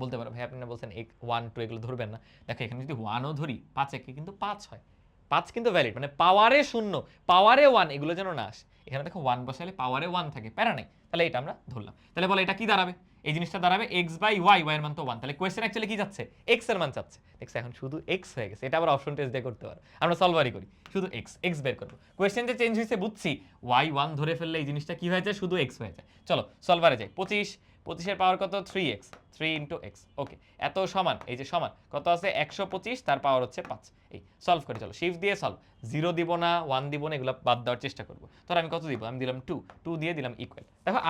বলতে পারো ভাই আপনি বলছেন 1 2 এগুলো ধরবেন না, দেখো এখানে যদি 1ও ধরি 5 একে কিন্তু 5 হয়, 5 কিন্তু ভ্যালিড, মানে পাওয়ারে 0 পাওয়ারে 1 এগুলো যেন না আসে, এখানে দেখো 1 বসালে পাওয়ারে 1 থাকে, প্যারা নাই, তাহলে এটা আমরা ধরলাম। তাহলে বলো এটা কি দাঁড়াবে, এই জিনিসটা দাঁড়াবে x/y, y এর মান তো 1, তাহলে কোয়েশ্চেন অ্যাকচুয়ালি কি যাচ্ছে, x এর মান চাচ্ছে, দেখছো এখন শুধু x হয়ে গেছে, এটা আবার অপশন টেস্ট দিয়ে করতে পারো, আমরা সলভারই করি, শুধু x বের করবো, কোয়েশ্চেন যে চেঞ্জ হয়েছে বুঝছি, y 1 ধরে ফেললে এই জিনিসটা কি হয়ে যায়, শুধু x হয়ে যায়। চলো সলভারে যাই, 25 এর পাওয়ার কত 3x, 3 × x, ওকে, এত সমান, এই যে সমান কত আছে 125, তার পাওয়ার হচ্ছে 5, এই সলভ করে চলো শিফট দিয়ে সলভ, 0 দিব না 1 দিব না, এগুলো বাদ দেওয়ার চেষ্টা করবো। তাহলে আমি কত দিব, আমি দিলাম 2 দিয়ে দিলাম ইকুয়াল, দেখো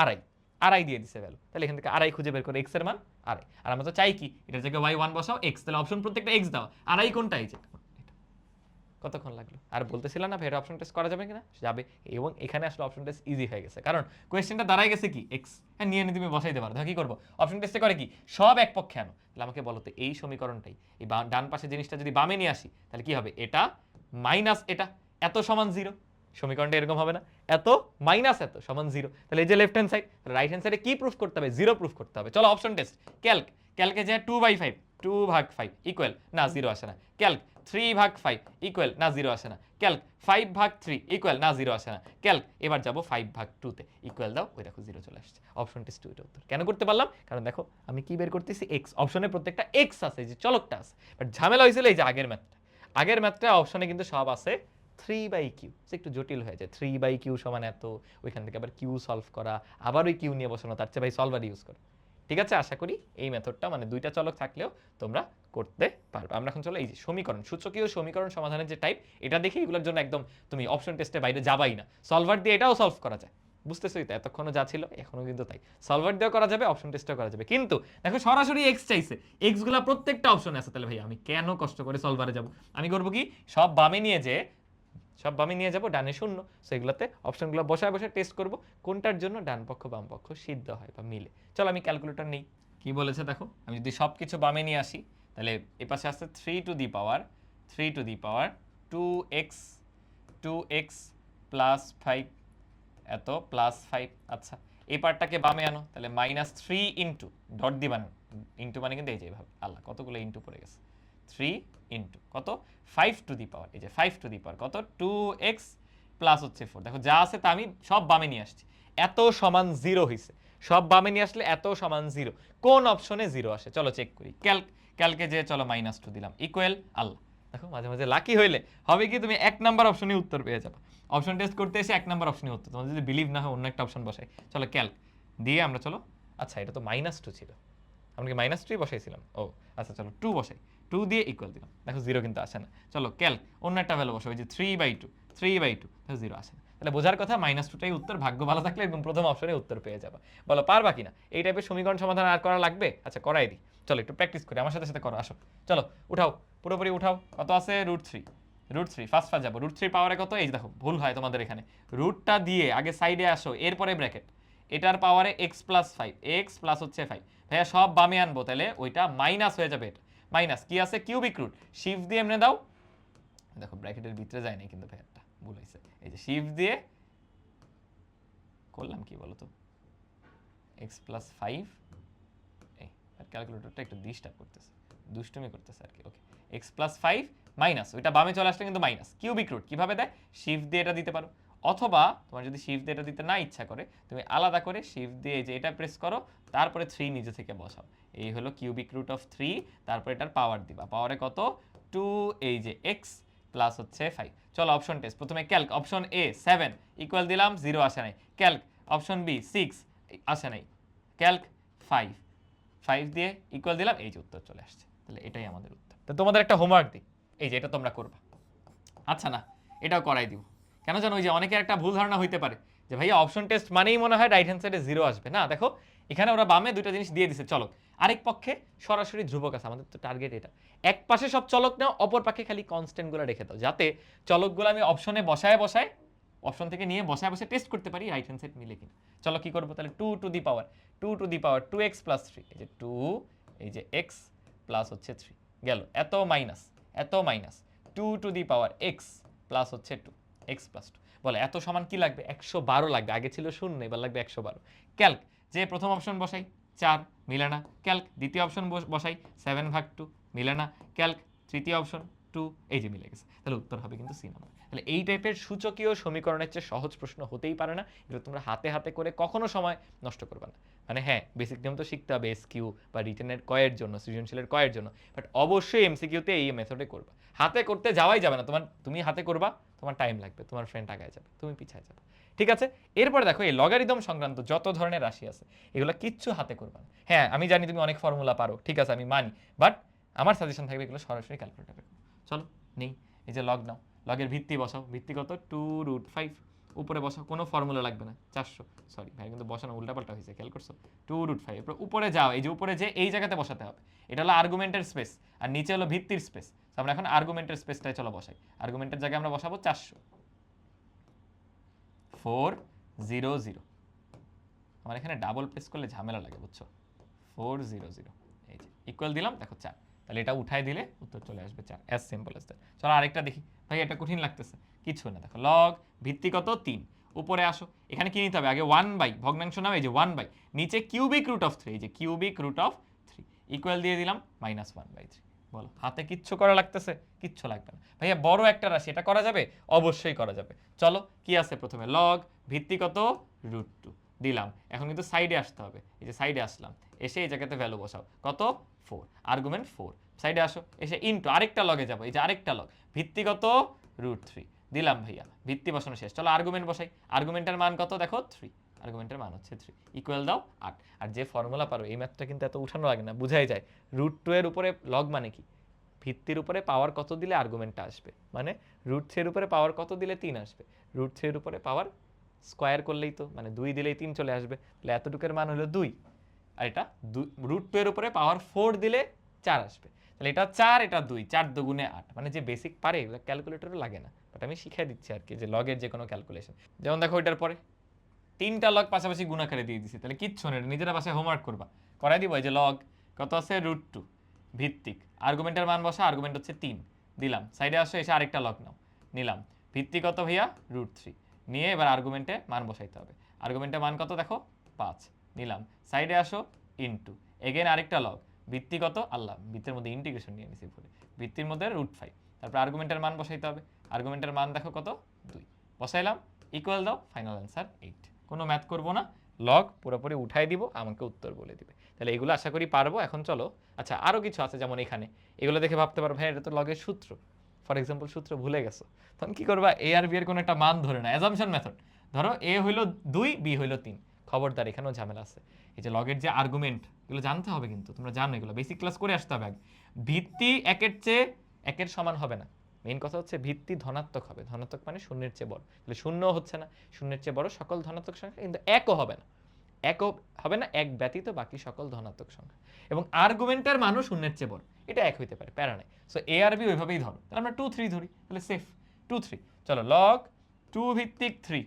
আড়াই দিয়ে দিছে ভ্যালু, তাহলে এখান থেকে আড়াই খুঁজে বের করে x এর মান আড়াই, আর আমরা তো চাই কি এটার জায়গায় y 1 বসাও x, তাহলে অপশন প্রত্যেকটা x দাও, আড়াই কোনটা, এই যে কতক্ষণ লাগলো, আর বলতেছিলাম না ভের অপশন টেস্ট করা যাবে কিনা, যাবে, এবং এখানে আসলে অপশন টেস্ট ইজি হয়ে গেছে, কারণ কোয়েশ্চেনটা দাঁড়ায় গেছে কি x, হ্যাঁ নিয়ে তুমি বসাইতে পারো। দেখো কি করবো, অপশন টেস্টে করে কি সব এক পক্ষে আনো, তাহলে আমাকে বলো তো এই সমীকরণটাই, এই ডান পাশে জিনিসটা যদি বামে নিয়ে আসি, তাহলে কি হবে, এটা মাইনাস এটা, এত সমান 0, সমীকরণটা এরকম হবে না, এত মাইনাস এত সমান 0, তাহলে এই যে left hand side, right hand সাইডে কি প্রুফ করতে হবে, 0 প্রুফ করতে হবে। চলো অপশন টেস্ট, ক্যালকে যে 2/5, 2/5 ইকুয়াল না 0 আসে না, ক্যালক 3/5 ইকুয়াল না 0 আসে না, ক্যালক 5/3 ইকুয়াল না 0 আসে না, ক্যালক এবার যাবো 5/2 তে, ইকুয়াল দাও, ওই দেখো 0 চলে আসছে। অপশন টেস্ট 2 এটা উত্তর কেন করতে পারলাম, কারণ দেখো আমি কি বের করতেছি x, অপশনে প্রত্যেকটা x আছে, যে চলকটা আছে, বাট ঝামেলা হয়েছিল এই যে আগের ম্যাথটা অপশনে কিন্তু সব আছে 3/q, একটু জটিল হয়ে যায়, 3/q সমান এত, ওইখান থেকে আবার q সলভ করা, আবার ওই q নিয়ে বসানো, তার চেয়ে ভাই সলভার ইউজ করো। ঠিক আছে, আশা করি এই মেথডটা মানে দুইটা চলক থাকলেও তোমরা করতে পারবে। আমরা এখন চলো এই যে সমীকরণ, সূচকীয় সমীকরণ সমাধানের যে টাইপ, এটা দেখে এগুলোর জন্য একদম তুমি অপশন টেস্টে বাইরে যাবাই না, সলভার দিয়ে এটাও সলভ করা যায়, বুঝতেছোই তো, এতক্ষণও যা ছিল এখনো কিন্তু তাই, সলভার দিয়েও করা যাবে, অপশন টেস্টও করা যাবে, কিন্তু দেখো সরাসরি x চাইছে, x গুলা প্রত্যেকটা অপশনে আছে, তাহলে ভাই আমি কেন কষ্ট করে সলভারে যাব, আমি করবো কি সব বামে নিয়ে যাবো, ডানে 0, সেগুলোতে অপশনগুলো বসায় টেস্ট করব কোনটার জন্য ডান পক্ষ বাম পক্ষ সিদ্ধ হয় বা মিলে। চলো আমি ক্যালকুলেটর নেই, কি বলেছে দেখো, আমি যদি সব কিছু বামে নিয়ে আসি, তাহলে এ পাশে আসছে 3 two the power 2x plus 5, এত প্লাস 5, আচ্ছা এই পার্টটাকে বামে আনো, তাহলে -3 ইন্টু ডট দিবা না, ইন্টু মানে কিন্তু এই যে এইভাবে, আল্লাহ কতগুলো ইন্টু পড়ে গেছে, 3 ইন্টু কত 5 টু দি পাওয়ার, এই যে 5 টু দি পাওয়ার কত 2x প্লাস হচ্ছে 4। দেখো যা আছে তা আমি সব বামে নিয়ে আসছি, এত সমান 0 হয়েছে, সব বামে নিয়ে আসলে এত সমান 0, কোন অপশনে 0 আসে চলো চেক করি। ক্যালকে যে চলো -2 দিলাম ইকুয়াল, আল্লাহ দেখো মাঝে মাঝে লাকি হইলে হবে কি তুমি 1 নাম্বার অপশনে উত্তর পেয়ে যাবে। অপশন টেস্ট করতে এসে 1 নাম্বার অপশনে উত্তর, তোমার যদি বিলিভ না হয় অন্য একটা অপশন বসাই। চলো ক্যালক দিয়ে আমরা চলো, আচ্ছা এটা তো -2 ছিল, আমরা কি -3 বসাইছিলাম, ও আচ্ছা চলো 2 বসাই, 2 দিয়ে ইকুয়াল দিলাম, দেখো 0 কিন্তু আসে না। চলো ক্যালক অন্য একটা ভ্যালু বসাই, ওই যে 3/2, 3/2 দেখো 0 আসে না। তাহলে বোঝার কথা -2টাই উত্তর, ভাগ্য ভালো থাকলে একদম প্রথম অপশনে উত্তর পেয়ে যাবে। বলো পারবা কিনা এই টাইপের সমীকরণ সমাধান আর করা লাগবে? আচ্ছা করাই দিই, চলো একটু প্র্যাকটিস করি, আমার সাথে সাথে করো, আসো চলো উঠাও, পুরোপুরি উঠাও। কত আছে √3 ফার্স্ট যাবো, √3 পাওয়ারে কত, এই দেখো ভুল হয় তোমাদের এখানে, রুটটা দিয়ে আগে সাইডে আসো, এরপরে ব্র্যাকেট, এটার পাওয়ারে x প্লাস 5, x প্লাস হচ্ছে 5, ভাইয়া সব বামে আনবো, তাহলে ওইটা মাইনাস হয়ে যাবে, এটা মাইনাস কি আছে কিউবিক রুট, শিফট দিয়ে এমনি দাও, দেখো ব্র্যাকেটের ভিতরে যায় নাই কিন্তু ভাইয়াটা ভুল হয়েছে, এই যে শিফট দিয়ে করলাম কি বলো তো, x প্লাস 5, এই আর ক্যালকুলেটরটা একটু ডিস্টার্ব করতেছে, দুষ্টুমি করতেছে আর কি। ওকে x প্লাস 5 মাইনাস, ওইটা বামে চলে আসলে কিন্তু মাইনাস, কিউবিক রুট কিভাবে দেয়, শিফট দিয়ে এটা দিতে পারো, অথবা তোমার যদি শিফট দিয়ে এটা দিতে না ইচ্ছা করে, তুমি আলাদা করে শিফট দিয়ে যে এটা প্রেস করো, তারপরে 3 নিজে থেকে বসাও, এই হলো কিউবিক রুট অফ 3, তারপরে এটার পাওয়ার দিবা, পাওয়ারে কত 2, এই যে x প্লাস হচ্ছে 5। চলো অপশন টেস্ট, প্রথমে ক্যালক, অপশন এ 7 ইকুয়াল দিলাম, 0 আসে নাই, ক্যালক অপশন বি 6 আসে নাই, ক্যালক 5 দিয়ে ইকুয়াল দিলাম, এই যে উত্তর চলে আসছে। তাহলে এটাই আমাদের উত্তর। তো তোমাদের একটা হোমওয়ার্ক দিই, এই যে এটা তোমরা করবা, আচ্ছা না এটাও করাই দিব, কেন জানো, ওই যে অনেকের একটা ভুল ধারণা হইতে পারে যে ভাইয়া অপশন টেস্ট মানেই মনে হয় রাইট হ্যান্ড সাইডে 0 আসবে, না দেখো এখানে ওরা বামে দুইটা জিনিস দিয়ে দিছে, চলক, আরেক পক্ষে সরাসরি ধ্রুবক আছে, আমাদের তো টার্গেট এটা, এক পাশে সব চলক নাও, অপর পাশে খালি কনস্ট্যান্টগুলো রেখে দাও, যাতে চলকগুলো আমি অপশনে বসায় বসায়, অপশন থেকে নিয়ে বসায় বসে টেস্ট করতে পারি রাইট হ্যান্ড সাইড মিলে কিনা। চলো কি করবো তাহলে, 2 two the power 2x plus 3, এই যে 2, এই যে x প্লাস হচ্ছে 3 গেল, এত minus 2 two the power x plus হচ্ছে 2, x প্লাস 2, বলে এত সমান কি লাগবে, 112 লাগবে, আগে ছিল 0 এবার লাগবে 112। ক্যালক যে প্রথম অপশন বসাই 4 মিলে না, ক্যালক দ্বিতীয় অপশন বসাই 7/2 মিলে না, ক্যালক তৃতীয় অপশন 2, এই যে মিলে গেছে, তাহলে উত্তর হবে কিন্তু সি নাম্বার। তাহলে এই টাইপের সূচকীয় সমীকরণের চেয়ে সহজ প্রশ্ন হতেই পারে না, এগুলো তোমরা হাতে হাতে করে কখনো সময় নষ্ট করবে না। মানে হ্যাঁ বেসিক নিয়ম তো শিখতে হবে এসকিউ বা রিটেনের কয়ের জন্য, সৃজনশীলের কয়ের জন্য, বাট অবশ্যই এমসিকিউতে এই মেথডে করবা, হাতে করতে যাওয়াই যাবে না, তুমি হাতে করবা, তোমার টাইম লাগবে, তোমার ফ্রেন্ড আগায় যাবে, তুমি পিছায় যাবে, ঠিক আছে। এরপরে দেখো এই লগারিদম সংক্রান্ত যত ধরনের রাশি আছে এগুলো কিচ্ছু হাতে করবা না। হ্যাঁ আমি জানি তুমি অনেক ফর্মুলা পারো, ঠিক আছে আমি মানি, বাট আমার সাজেশন থাকবে এগুলো সরাসরি ক্যালকুলেটরে করো। চলো নেই, এই যে লগ নাও, লগের ভিত্তি বসাও, ভিত্তি কত 2√5, উপরে বসাও, কোনো ফর্মুলা লাগবে না, 400, সরি ভাই কিন্তু বসানো উল্টাপাল্টা হয়েছে, খেয়াল করছো, 2√5, এরপর উপরে যাও, এই যে উপরে যে এই জায়গাতে বসাতে হবে, এটা হলো আর্গুমেন্টের স্পেস, আর নিচে হলো ভিত্তির স্পেস, আমরা এখন আর্গুমেন্টের স্পেসটাই চলো বসাই, আর্গুমেন্টের জায়গায় আমরা বসাবো 400, 400, আমার এখানে ডাবল প্রেস করলে ঝামেলা লাগে বুঝছো, 400, এই যে ইকুয়াল দিলাম, দেখো 4, তাহলে এটা উঠাই দিলে উত্তর চলে আসবে 4, অ্যাজ সিম্পল অ্যাজ দ্যাট। চলো আরেকটা দেখি, ভাই এটা কঠিন লাগতেছে, কিছু না, দেখো লগ ভিত্তি কত 3, উপরে আসো, এখানে কি নিতে হবে আগে 1/, ভগ্নাংশ নাও, এই যে 1/, নিচে কিউবিক রুট অফ 3, এই যে কিউবিক রুট অফ 3 ইকুয়াল দিয়ে দিলাম -1/3। বলো হাতে কিচ্ছু করা লাগতেছে, কিচ্ছু লাগবে না ভাইয়া, বড় একটা রাশি এটা করা যাবে, অবশ্যই করা যাবে। চলো কি আছে প্রথমে, লগ ভিত্তি কত √2 দিলাম, এখন কিন্তু সাইডে আসতে হবে, এই যে সাইডে আসলাম, এসে এই জায়গাতে ভ্যালু বসাও, কত 4, আর্গুমেন্ট 4, সাইডে আসো, এসে ইনটু আরেকটা লগে যাবো, এই যে আরেকটা লগ ভিত্তি কত √3 দিলাম ভাইয়া, ভিত্তি বসানো শেষ। চলো আর্গুমেন্ট বসাই, আর্গুমেন্টের মান কত দেখো 3, আর্গুমেন্টের মান হচ্ছে 3 ইকুয়াল দাও 8। আর যে ফর্মুলা পারো এই ম্যাথটা কিন্তু এত উঠানো লাগে না, বুঝাই যায়, √2 এর উপরে লগ মানে কি, ভিত্তির উপরে পাওয়ার কত দিলে আর্গুমেন্টটা আসবে, মানে √3 এর উপরে পাওয়ার কত দিলে 3 আসবে, √3 এর উপরে পাওয়ার স্কোয়ার করলেই তো, মানে 2 দিলেই 3 চলে আসবে, তাহলে এতটুকুর মান হলো 2, আর এটা √2 এর উপরে পাওয়ার 4 দিলে 4 আসবে, তাহলে এটা 4, এটা 2, 4 দুগুণে 8, মানে যে বেসিক পারে এগুলো ক্যালকুলেটরে লাগে না, বাট আমি শিখিয়ে দিচ্ছি আর কি, যে লগের যে কোনো ক্যালকুলেশন, যেমন দেখো এটার পরে 3টা লগ পাশাপাশি গুণাকারে দিয়ে দিছি, তাহলে কিচ্ছু না, নিজেরা বাসায় হোমওয়ার্ক করবা, করাই দিব, এই যে লগ কত আছে √2 ভিত্তিক, আর্গুমেন্টের মান বসা, আর্গুমেন্ট হচ্ছে 3 দিলাম, সাইডে আসো, এসে আরেকটা লগ নাও, নিলাম, ভিত্তি কত ভাইয়া √3 নিয়ে এবার আর্গুমেন্টে মান বসাইতে হবে, আর্গুমেন্টের মান কত দেখো 5 নিলাম, সাইডে আসো ইনটু এগেন আরেকটা লগ, ভিত্তি কত আল্লাহ, ভিত্তির মধ্যে ইন্টিগ্রেশন নিয়ে নিছি ভুলে, ভিত্তির মধ্যে √5, তারপর আর্গুমেন্টের মান বসাইতে হবে, আর্গুমেন্টের মান দেখো কত 2, বসাইলাম, ইকুয়াল দাও, ফাইনাল অ্যান্সার 8। কোনো ম্যাথ করব না, লগ পুরোপুরি উঠাই দিব, আমাকে উত্তর বলে দিবে। তাহলে এগুলো আশা করি পারবো। এখন চলো, আচ্ছা আরও কিছু আছে, যেমন এখানে এগুলো দেখে ভাবতে পারো ভাই এটা তো লগের সূত্র, ফর এক্সাম্পল সূত্র ভুলে গেছো, তখন কি করবা, এ আর বি এর কোনো একটা মান ধরে না, অ্যাজাম্পশন মেথড, ধরো এ হইলো 2 বি হইলো 3, খবরদার এখানেও ঝামেলা আছে। এই যে লগের যে আর্গুমেন্ট, এগুলো জানতে হবে কিন্তু, তোমরা জানো এগুলো বেসিক ক্লাস করে আসতে হবে আগে। ভিত্তি একের চেয়ে একের সমান হবে না, মেইন কথা হচ্ছে ভিত্তি ধনাত্মক হবে, ধনাত্মক মানে শূন্যের চেয়ে বড়, তাহলে শূন্য হচ্ছে না, শূন্যের চেয়ে বড় সকল ধনাত্মক সংখ্যা, কিন্তু একও হবে না, একও হবে না, এক ব্যতীত বাকি সকল ধনাত্মক সংখ্যা, এবং আর্গুমেন্টের মানও শূন্যের চেয়ে বড়, এটা এক হইতে পারে, প্যারা নাই। সো এ আর বি ওইভাবেই ধরো, তাহলে আমরা 2 3 ধরি, তাহলে সেফ 2 3। চলো লগ 2 ভিত্তিক 3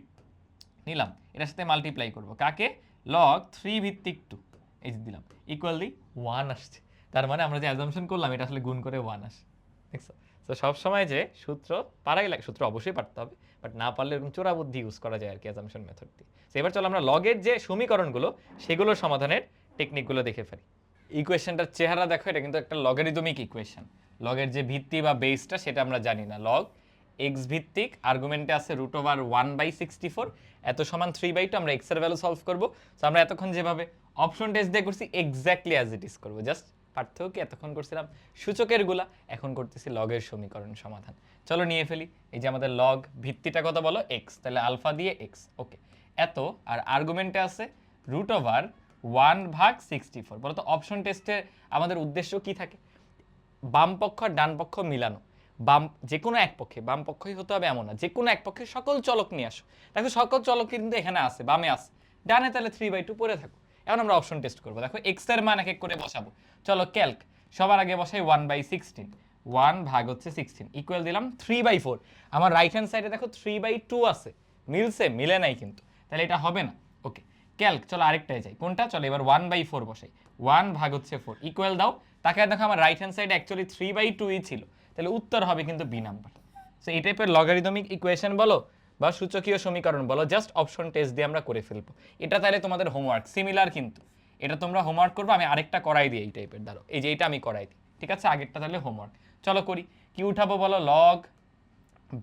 নিলাম, এটার সাথে মাল্টিপ্লাই করব কাকে, লগ 3 ভিত্তিক 2, এই যে দিলাম, ইকুয়ালি 1 আসছে, তার মানে আমরা যে অ্যাজাম্পশন করলাম এটা আসলে গুণ করে 1 আসে, দেখছো। তো সবসময় যে সূত্র পারাই লাগে, সূত্র অবশ্যই পারতে হবে, বাট না পারলে এরকম চোরা বুদ্ধি ইউজ করা যায় আর কি অ্যাজাম্পশন মেথড দিয়ে। এবার চলো আমরা লগের যে সমীকরণগুলো সেগুলোর সমাধানের টেকনিকগুলো দেখে ফেলি। ইকুয়েশনটার চেহারা দেখো, এটা কিন্তু একটা লগারিদমিক ইকুয়েশন, লগের যে ভিত্তি বা বেসটা সেটা আমরা জানি না, লগ এক্স ভিত্তিক, আর্গুমেন্টে আছে √1/64, এত সমান 3/2, আমরা এক্স এর ভ্যালু সলভ করব। সো আমরা এতক্ষণ যেভাবে অপশন টেস্ট দিয়ে করছি এক্স্যাক্টলি অ্যাজ ইট ইজ করবো, জাস্ট পার্থক্য কি, এতক্ষণ করছিলাম সূচকের গুলা, এখন করতেছি লগের সমীকরণ সমাধান। চলো নিয়ে ফেলি। এই যে আমাদের লগ ভিত্তিটা কত বলো এক্স, তাহলে আলফা দিয়ে এক্স, ওকে, এত, আর আর্গুমেন্টে আছে √1/64। বলো তো অপশন টেস্টে আমাদের উদ্দেশ্য কি থাকে, বাম পক্ষ আর ডান পক্ষ মিলানো, বাম যে কোনো এক পক্ষে, বাম পক্ষই হতে হবে এমন না, যে কোনো এক পক্ষে সকল চলক নিয়ে আসো, দেখো সকল চলক কিন্তু এখানে আছে, বামে আছে, ডানে তাহলে 3/2 পড়ে থাকো। এখন আমরা অপশন টেস্ট করবো, দেখো এক্স এর মান এক এক করে বসাবো। চলো ক্যালক, সবার আগে বসাই 1/16, 1 ভাগ হচ্ছে 16, ইকুয়াল দিলাম 3/4, আমার রাইট হ্যান্ড সাইডে দেখো 3/2 আছে, মিলছে, মিলে নাই কিন্তু, তাহলে এটা হবে না, ওকে। ক্যালক, চলো আরেকটাই যাই, কোনটা, চলো এবার 1/4 বসাই, 1 ভাগ হচ্ছে 4, ইকুয়াল দাও, তাকে দেখো আমার রাইট হ্যান্ড সাইডে অ্যাকচুয়ালি 3/2ই ছিল, তাহলে উত্তর হবে কিন্তু বি নাম্বার। সো এই টাইপের লগারিদমিক ইকুয়েশন বলো বা সূচকীয় সমীকরণ বলো, জাস্ট অপশন টেস্ট দিয়ে আমরা করে ফেলবো। এটা তাহলে তোমাদের হোমওয়ার্ক, সিমিলার কিন্তু, এটা তোমরা হোমওয়ার্ক করবে, আমি আরেকটা করাই দিই এই টাইপের, ধরো এই যে এটা আমি করাই দিই, ঠিক আছে, আগেরটা তাহলে হোমওয়ার্ক। চলো করি, কি উঠাবো বলো, লগ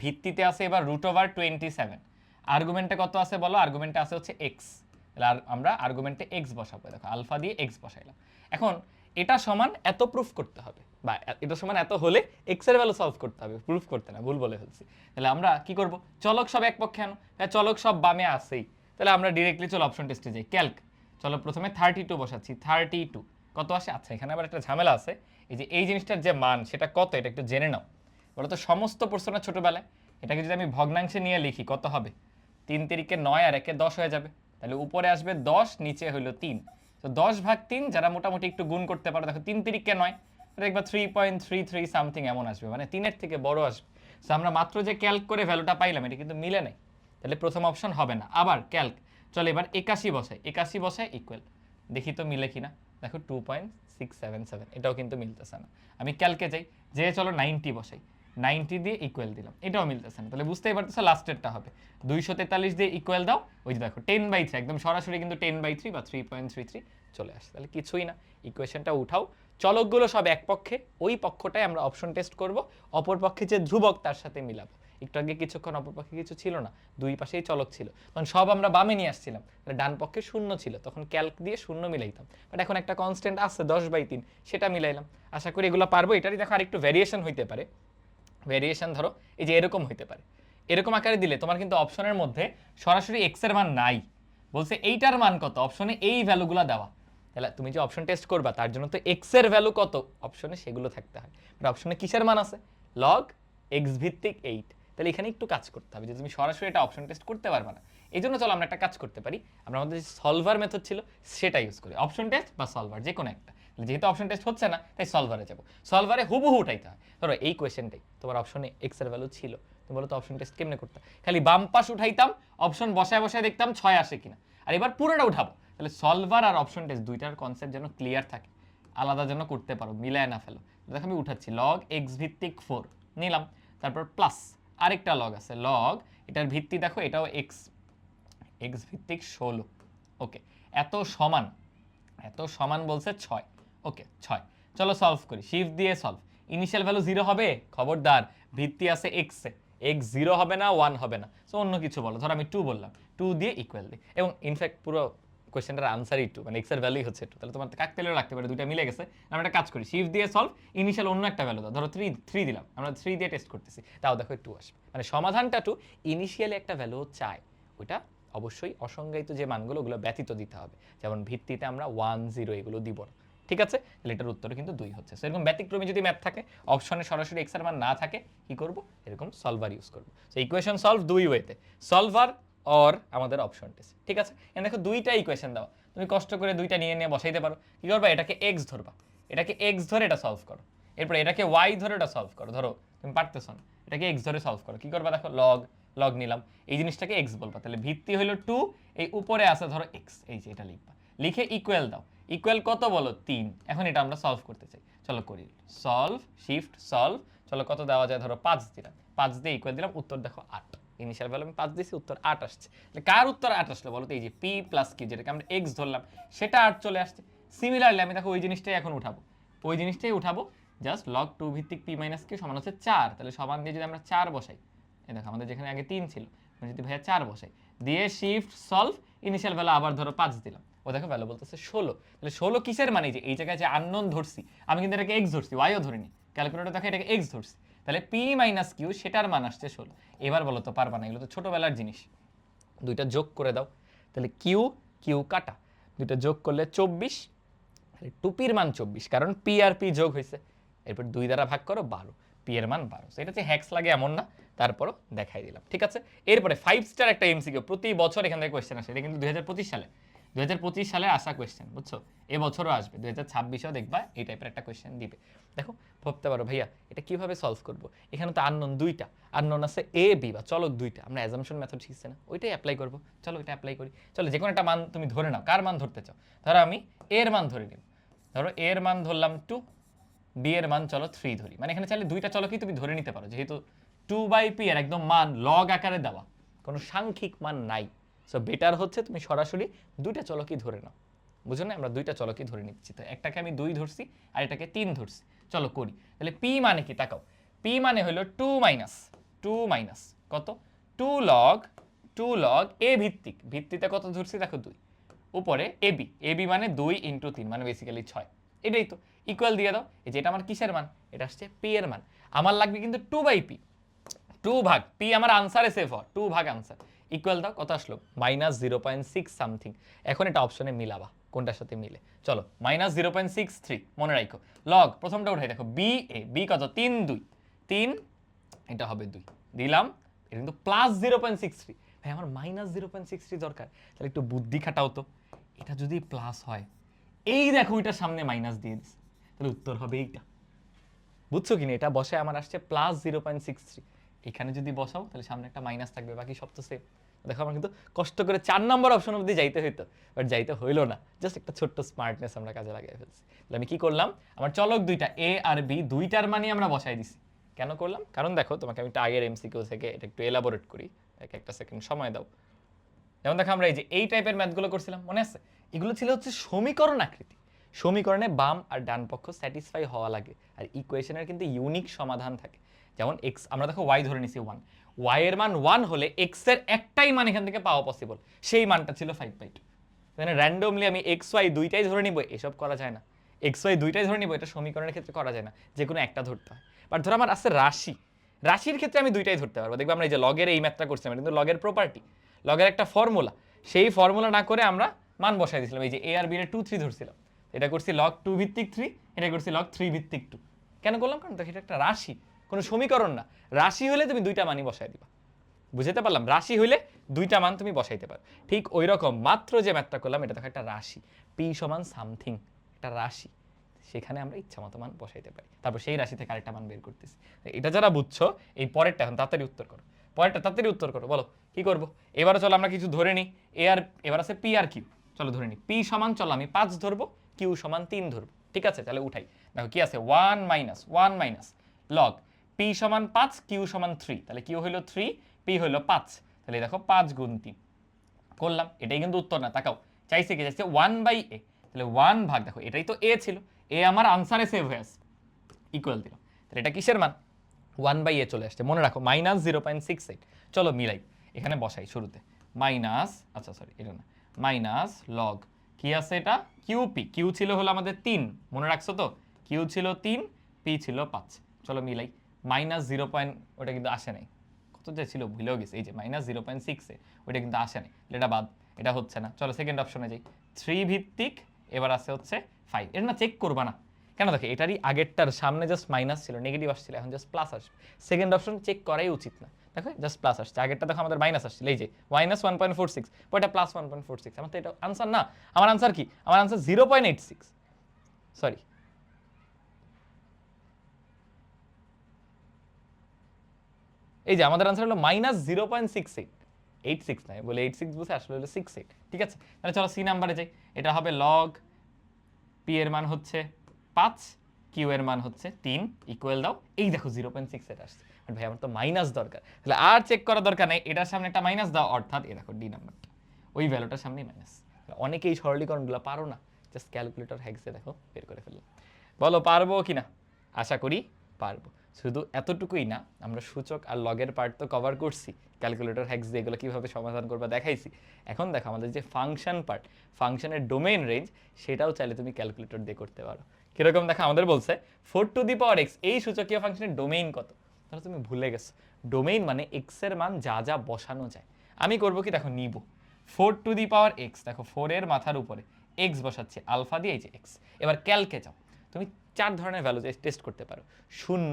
ভিত্তিতে আছে এবার √27, আর্গুমেন্টে কত আছে বলো, আর্গুমেন্টে আছে হচ্ছে এক্স, তাহলে আমরা আর্গুমেন্টে এক্স বসাবো, দেখো আলফা দিয়ে এক্স বসাইলাম। এখন এটা সমান এত প্রুফ করতে হবে, বা এটা সমান এত হলে এক্স এর ভ্যালু সলভ করতে হবে, প্রুফ করতে না, ভুল বলে ফেলছি। তাহলে আমরা কি করব, চলক সব এক পক্ষে আনো, চলক সব বামে আসেই, তাহলে আমরা ডিরেক্টলি চলো অপশন টেস্টে যাই। ক্যালক, চলো প্রথমে 32 বসাচ্ছি, 32 কত আসে, আচ্ছা এখানে আবার একটা ঝামেলা আছে, এই যে এই জিনিসটার যে মান সেটা কত, এটা একটু জেনে নাও। বলো তো সমস্ত প্রশ্ন ছোটবেলায়, এটাকে যদি আমি ভগ্নাংশে নিয়ে লিখি কত হবে, 3 তিরিকে 9 আর 1 10 হয়ে যাবে, তাহলে উপরে আসবে 10, নিচে হইলো 3, তো 10/3, যারা মোটামুটি একটু গুণ করতে পারো, দেখো 3 তিরিকে 9, দেখবা 3.33 সামথিং এমন আসবে, মানে 3-এর থেকে বড় আসবে। সো আমরা মাত্র যে ক্যালক করে ভ্যালুটা পাইলাম এটা কিন্তু মিলে নাই, তাহলে প্রথম অপশন হবে না। আবার ক্যালক, চলো এবার 81 বসাই, 81 বসাই ইকুয়াল, দেখি তো মিলে কিনা, দেখো 2.677, এটাও কিন্তু মিলতেছে না। আমি ক্যালকে যাই, যে চলো 90 বসাই, 90 দিয়ে ইকুয়াল দিলাম, এটাও মিলতেছে না, তাহলে বুঝতেই পারতেছো লাস্টেরটা হবে 243 দিয়ে ইকুয়াল দাও, ওই যে দেখো 10/3, একদম সরাসরি কিন্তু 10/3 বা 3.33 চলে আসে, তাহলে কিছুই না। ইকুয়েশনটা উঠাও, চলকগুলো সব এক পক্ষে, ওই পক্ষটাই আমরা অপশন টেস্ট করব, অপর পক্ষে যে ধ্রুবক তার সাথে মিলাবো। একটু আগে কিছুক্ষণ অপর পক্ষে কিছু ছিল না, দুই পাশেই চলক ছিল, তখন সব আমরা বামে নিয়ে আসছিলাম, তাহলে ডান পক্ষে শূন্য ছিল, তখন ক্যালক দিয়ে শূন্য মিলাইতাম, বাট এখন একটা কনস্ট্যান্ট আছে 10/3, সেটা মিলাইলাম। আশা করি এগুলো পারবো। এটারই দেখো আরেকটু ভ্যারিয়েশন হইতে পারে, ভ্যারিয়েশন ধরো এই যে এরকম হইতে পারে, এরকম আকারে দিলে তোমার কিন্তু অপশনের মধ্যে সরাসরি এক্স এর মান নাই, বলছে এইটার মান কত, অপশনে এই ভ্যালুগুলো দেওয়া, তাহলে তুমি যে অপশন টেস্ট করবা তার জন্য তো এক্স এর ভ্যালু কত অপশনে সেগুলো থাকতে হয়, বাট অপশনে কিসের মান আছে, লগ এক্স ভিত্তিক 8, তাহলে এখানে একটু কাজ করতে হবে, যে তুমি সরাসরি এটা অপশন টেস্ট করতে পারবে না। এই জন্য চলো আমরা একটা কাজ করতে পারি, আমরা আমাদের যে সলভার মেথড ছিল সেটা ইউজ করি, অপশন টেস্ট বা সলভার যে কোনো একটা, যেহেতু অপশন টেস্ট হচ্ছে না তাই সলভারে যাবো, সলভারে হুবহু উঠাইতে হয়। ধরো এই কোয়েশ্চেনটাই তোমার অপশনে এক্স এর ভ্যালু ছিল, তুমি বলো তো অপশন টেস্ট কেমনে করতে, খালি বাম পাশ উঠাইতাম, অপশন বসায় বসায় দেখতাম 6 আসে কিনা, আর এবার পুরোটা উঠাবো, তাহলে সলভার আর অপশন টেস্ট দুইটার কনসেপ্ট যেন ক্লিয়ার থাকে, আলাদা যেন করতে পারো, মিলায় না ফেলো। দেখো আমি উঠাচ্ছি, লগ এক্স ভিত্তিক 4 নিলাম, তারপর প্লাস আরেকটা লগ আছে, লগ এটার ভিত্তি দেখো এটাও এক্স, এক্স ভিত্তিক 16, ওকে। এত সমান বলছে 6। ওকে 6, চলো সলভ করি, শিফট দিয়ে সলভ। ইনিশিয়াল ভ্যালু 0 হবে, খবরদার, ভিত্তি আছে x এ, x 0 হবে না, 1 হবে না, সো অন্য কিছু বলো, ধরো আমি 2 বললাম, 2 দিয়ে ইকুয়াল দিই, এবং ইনফ্যাক্ট পুরো কোয়েশ্চেনটার আনসারই 2, মানে x এর ভ্যালুই হচ্ছে 2, তাহলে তোমার কাকতালীয় রাখতে পারে, দুইটা মিলে গেছে। আমরা একটা কাজ করি, শিফট দিয়ে সলভ, ইনিশিয়াল অন্য একটা ভ্যালু দাও, ধরো 3 দিলাম, আমরা 3 দিয়ে টেস্ট করতেছি, তাও দেখো 2 আসবে, মানে সমাধানটা 2, ইনিশিয়ালি একটা ভ্যালু চাই, ওইটা অবশ্যই অসংজ্ঞায়িত যে মানগুলো ওগুলো ব্যতীত দিতে হবে, যেমন ভিত্তিতে আমরা 1 0 এগুলো দিব না, ঠিক আছে? তাহলে এটার উত্তর কিন্তু 2 হচ্ছে। সো এরকম ব্যতিক্রমী যদি ম্যাথ থাকে, অপশনে সরাসরি x এর মান না থাকে, কি করব, এরকম সলভার ইউজ করব। সো ইকুয়েশন সলভ 2 ওয়েতে, সলভার অর আমাদের অপশন টেস্ট, ঠিক আছে? এখানে দেখো দুইটা ইকুয়েশন দাও, তুমি কষ্ট করে দুইটা নিয়ে বসাইতে পারো। কি করবা, এটাকে x ধরবা, এটাকে x ধরে এটা সলভ করো, এরপর এটাকে y ধরে এটা সলভ করো, ধরো তুমি পারতেছ না, এটাকে x ধরে সলভ করো। কি করবা, দেখো লগ নিলাম, এই জিনিসটাকে x বলবা, তাহলে ভিত্তি হলো 2, এই উপরে আছে ধরো x, এই যে এটা লিখবা, লিখে ইকুয়াল দাও, ইকুয়াল কত বলো, 3। এখন এটা আমরা সলভ করতে চাই, চলো করি, সলভ, শিফট সলভ, চলো কত দেওয়া যায়, ধরো 5 দিলাম, 5 দিয়ে ইকুয়াল দিলাম, উত্তর দেখো 8, ইনিশিয়াল ভ্যালু আমি 5 দিয়েছি, উত্তর 8 আসছে। তাহলে কার উত্তর 8 আসলো বলো তো, এই যে p প্লাস q, যেটাকে আমরা x ধরলাম, সেটা 8 চলে আসছে। সিমিলারলি আমি দেখো ওই জিনিসটাই এখন উঠাবো, জাস্ট log 2 ভিত্তিক p মাইনাস q সমান হচ্ছে 4, তাহলে সমান দিয়ে যদি আমরা 4 বসাই, এই দেখো আমাদের যেখানে আগে 3 ছিল, যদি ভাইয়া 4 বসাই, দিয়ে শিফট সলভ, ইনিশিয়াল ভ্যালু আবার ধরো 5 দিলাম, ও দেখো ভ্যালু বলতেছে 16। তাহলে 16 কিসের মানে, যে এই জায়গায় যে আননোন ধরছি, আমি কিন্তু এটাকে x ধরছি, y ও ধরিনি, ক্যালকুলেটর দেখো এটাকে x ধরছি, তাহলে p মাইনাস q সেটার মান আসছে 16। এবার বলো তো পারবা না, এগুলো তো ছোটবেলার জিনিস, দুইটা যোগ করে দাও, তাহলে q কাটা, দুইটা যোগ করলে 24, তাহলে 2p এর মান 24, কারণ p আর p যোগ হয়েছে, এরপর 2 দ্বারা ভাগ করো 12, p এর মান 12। সো এটা যে হ্যাক্স লাগে এমন না, তারপরও দেখাই দিলাম, ঠিক আছে? এরপরে 5 স্টার একটা এমসিকিউ, প্রতি বছর এখান থেকে কোয়েশ্চেন আসে, এটা কিন্তু 2025 সালে আসা কোয়েশ্চেন, বুঝছো? এবছরও আসবে, 2026এও দেখবা এই টাইপের একটা কোয়েশ্চেন দিবে। দেখো ভাবতে পারো ভাইয়া এটা কিভাবে সলভ করব, এখানে তো আননোন দুইটা, আননোন আছে a b বা চলক দুইটা, আমরা অ্যাজাম্পশন মেথড শিখছি না, ওইটাই অ্যাপ্লাই করব, চলো এটা অ্যাপ্লাই করি। চলো যে কোনো একটা মান তুমি ধরে নাও, কার মান ধরতে চাও, ধরো আমি a এর মান ধরে নিব, ধরো a এর মান ধরলাম 2, b এর মান চলো 3 ধরি, মানে এখানে চাইলে দুইটা চলকই তুমি ধরে নিতে পারো, যেহেতু 2/p এর একদম মান লগ আকারে দেওয়া, কোনো সাংখ্যিক মান নাই, সো বেটার হচ্ছে তুমি সরাসরি দুইটা চলকই ধরে নাও, বুঝো না? আমরা দুইটা চলকই ধরে নিচ্ছি, তো একটাকে আমি 2 ধরছি আর এটাকে 3 ধরছি, চলো করি। তাহলে p মানে কি তাকাও, p মানে হলো 2 মাইনাস কত, 2 log a ভিত্তিতে কত ধরছি দেখো 2, উপরে ab মানে 2 ইন্টু 3, মানে বেসিক্যালি 6, এটাই তো, ইকুয়াল দিয়ে দাও, এই যে এটা আমার কিসের মান, এটা আসছে p এর মান, আমার লাগবে কিন্তু 2/p, 2 ভাগ p আমার আনসারে সেভ হয়, 2 ভাগ আনসার, ইকুয়াল দাও, কত আসলো -0.6 সামথিং। এখন এটা অপশনে মিলাবা কোনটার সাথে মিলে, চলো -0.63 মনে রাখো, লগ প্রথমটা উঠাই, দেখো b কত 3 এটা হবে 2 দিলাম, এটা কিন্তু +0.63, ভাই আমার -0.63 দরকার, তাহলে একটু বুদ্ধি খাটাও তো, এটা যদি প্লাস হয়, এই দেখো এটার সামনে মাইনাস দিয়ে দিস, তাহলে উত্তর হবে এইটা, বুঝছো কিনা? এটা বসে আমার আসছে +0.63, এখানে যদি বসাও তাহলে সামনে একটা মাইনাস থাকবে, বাকি সব তো সেম। দেখো আমার কিন্তু কষ্ট করে 4 নম্বর অপশন অবধি যাইতে হইতো, বাট যাইতে হইলো না, জাস্ট একটা ছোট্ট স্মার্টনেস আমরা কাজে লাগিয়ে ফেলছি। তাহলে আমি কি করলাম, আমার চলক দুইটা a আর b দুইটার মানই আমরা বসাই দিছি। কেন করলাম, কারণ দেখো তোমাকে আমি একটা আগের এমসিকিউ থেকে এটা একটু এলাবোরেট করি, একটা সেকেন্ড সময় দাও। যেমন দেখো আমরা এই টাইপের ম্যাথগুলো করছিলাম, মনে আছে? এগুলো ছিল হচ্ছে সমীকরণ আকৃতি, সমীকরণে বাম আর ডান পক্ষ স্যাটিসফাই হওয়া লাগে, আর ইকুয়েশনের কিন্তু ইউনিক সমাধান থাকে। যেমন x, আমরা দেখো y ধরে নিছি 1, y এর মান 1 হলে x এর একটাই মান এখান থেকে পাওয়া পসিবল, সেই মানটা ছিল 5/2। মানে র্যান্ডমলি আমি x y দুইটাই ধরে নিব, এসব করা যায় না, x y দুইটাই ধরে নিব, এটা সমীকরণের ক্ষেত্রে করা যায় না, যে কোনো একটা ধরতে হয়। বাট ধরো আমার আছে রাশির ক্ষেত্রে আমি দুইটাই ধরতে পারবো। দেখবো আমরা এই যে লগের এই ম্যাথটা করছি, আমরা কিন্তু লগের প্রপার্টি, লগের একটা ফর্মুলা, সেই ফর্মুলা না করে আমরা মান বসাই দিয়েছিলাম, এই যে a আর b এর 2 3 ধরছিলাম, এটা করছি log 2 ভিত্তিক 3, এটা করছি log 3 ভিত্তিক 2। কেন করলাম, কারণ দেখো এটা একটা রাশি, কোনো সমীকরণ না, রাশি হলে তুমি দুইটা মানই বসাই দিবা, বুঝতে পারলাম? রাশি হইলে দুইটা মান তুমি বসাইতে পারো। ঠিক ওই রকম মাত্র যে ম্যাথটা করলাম, এটা দেখো একটা রাশি, p সমান সামথিং, একটা রাশি, সেখানে আমরা ইচ্ছা মতো মান বসাইতে পারি, তারপর সেই রাশি থেকে আরেকটা মান বের করতেছি। এটা যারা বুঝছো, এই পরেরটা এখন তাড়াতাড়ি উত্তর করো, বলো কি করবো। এবারে চলো আমরা কিছু ধরে নিই, এবার আছে p আর q, চলো ধরে নিই। p সমান, চলো আমি 5 ধরবো, q সমান 3 ধরবো, ঠিক আছে? তাহলে উঠাই, দেখো কি আছে 1 মাইনাস লগ p সমান 5, q সমান 3, তাহলে q হইলো 3, p হইলো 5, তাহলে দেখো 5 গুণ 3 করলাম, এটাই কিন্তু উত্তর না, তাকাও চাইছে কি, চাইছে 1/a, তাহলে 1 ভাগ, দেখো এটাই তো a ছিল, a আমার আনসারে সেভ হয়ে আছে, ইকুয়াল দিলাম, তাহলে এটা কিসের মান, 1/a চলে আসছে। মনে রাখো -0.68। চলো মিলাই, এখানে বসাই শুরুতে মাইনাস, আচ্ছা সরি এটা না, মাইনাস লগ কি আছে এটা, কিউপি, কিউ ছিল হলো আমাদের 3, মনে রাখছো তো, কিউ ছিল 3, পি ছিল 5। চলো মিলাই, -0. ওটা কিন্তু আসে নাই, কত যে ছিল ভুলেও গেছে, এই যে -0.6, ওইটা কিন্তু আসে নাই, এটা বাদ, এটা হচ্ছে না। চলো সেকেন্ড অপশনে যাই, 3 ভিত্তিক, এবার আছে হচ্ছে 5, এটা না চেক করবা না কেন, দেখো এটারই আগেরটার সামনে জাস্ট মাইনাস ছিল, নেগেটিভ আসছিল, এখন জাস্ট প্লাস আসবে, সেকেন্ড অপশন চেক করাই উচিত না, দেখো জাস্ট প্লাস আসছে, আগেরটা দেখো আমাদের মাইনাস আসছিল, এই যে -1.46, ওইটা +1.46, আমার তো এটা আনসার না, আমার আনসার কি, আমার আনসার 0.86, সরি এই যে আমাদের আনসার হলো -0.68, 86 নাই বলে 86 বুঝে আসলে হলো 68, ঠিক আছে। তাহলে চলো সি নাম্বারে যাই, এটা হবে লগ পি এর মান হচ্ছে 5, কিউ এর মান হচ্ছে 3, ইকুয়াল দাও, এই দেখো 0.6 এটা আসছে, ভাই আমার তো মাইনাস দরকার, তাহলে আর চেক করা দরকার নেই, এটার সামনে একটা মাইনাস দাও, অর্থাৎ এই দেখো ডি নাম্বারটা ওই ভ্যালুটার সামনেই মাইনাস। অনেকেই সরলীকরণগুলো পারো না, জাস্ট ক্যালকুলেটর হ্যাক্সে দেখো বের করে ফেললাম। বলো পারবো কিনা, আশা করি পারবো। শুধু এতটুকুই না, আমরা সূচক আর লগের পার্ট তো কভার করছি, ক্যালকুলেটর হ্যাক্স দিয়ে এগুলো কীভাবে সমাধান করবা দেখাইছি। এখন দেখো আমাদের যে ফাংশন পার্ট, ফাংশনের ডোমেইন রেঞ্জ, সেটাও চাইলে তুমি ক্যালকুলেটর দিয়ে করতে পারো। কীরকম দেখো, আমাদের বলছে 4⁴x এই সূচকীয় ফাংশনের ডোমেইন কত, তাহলে তুমি ভুলে গেছো, ডোমেইন মানে এক্স এর মান যা যা বসানো যায়। আমি করবো কি, দেখো নিব 4⁴x, দেখো 4 এর মাথার উপরে এক্স বসাচ্ছি আলফা দিয়ে, এই যে এক্স। এবার ক্যালকে যাও, তুমি 4 ধরনের ভ্যালু টেস্ট করতে পারো, শূন্য,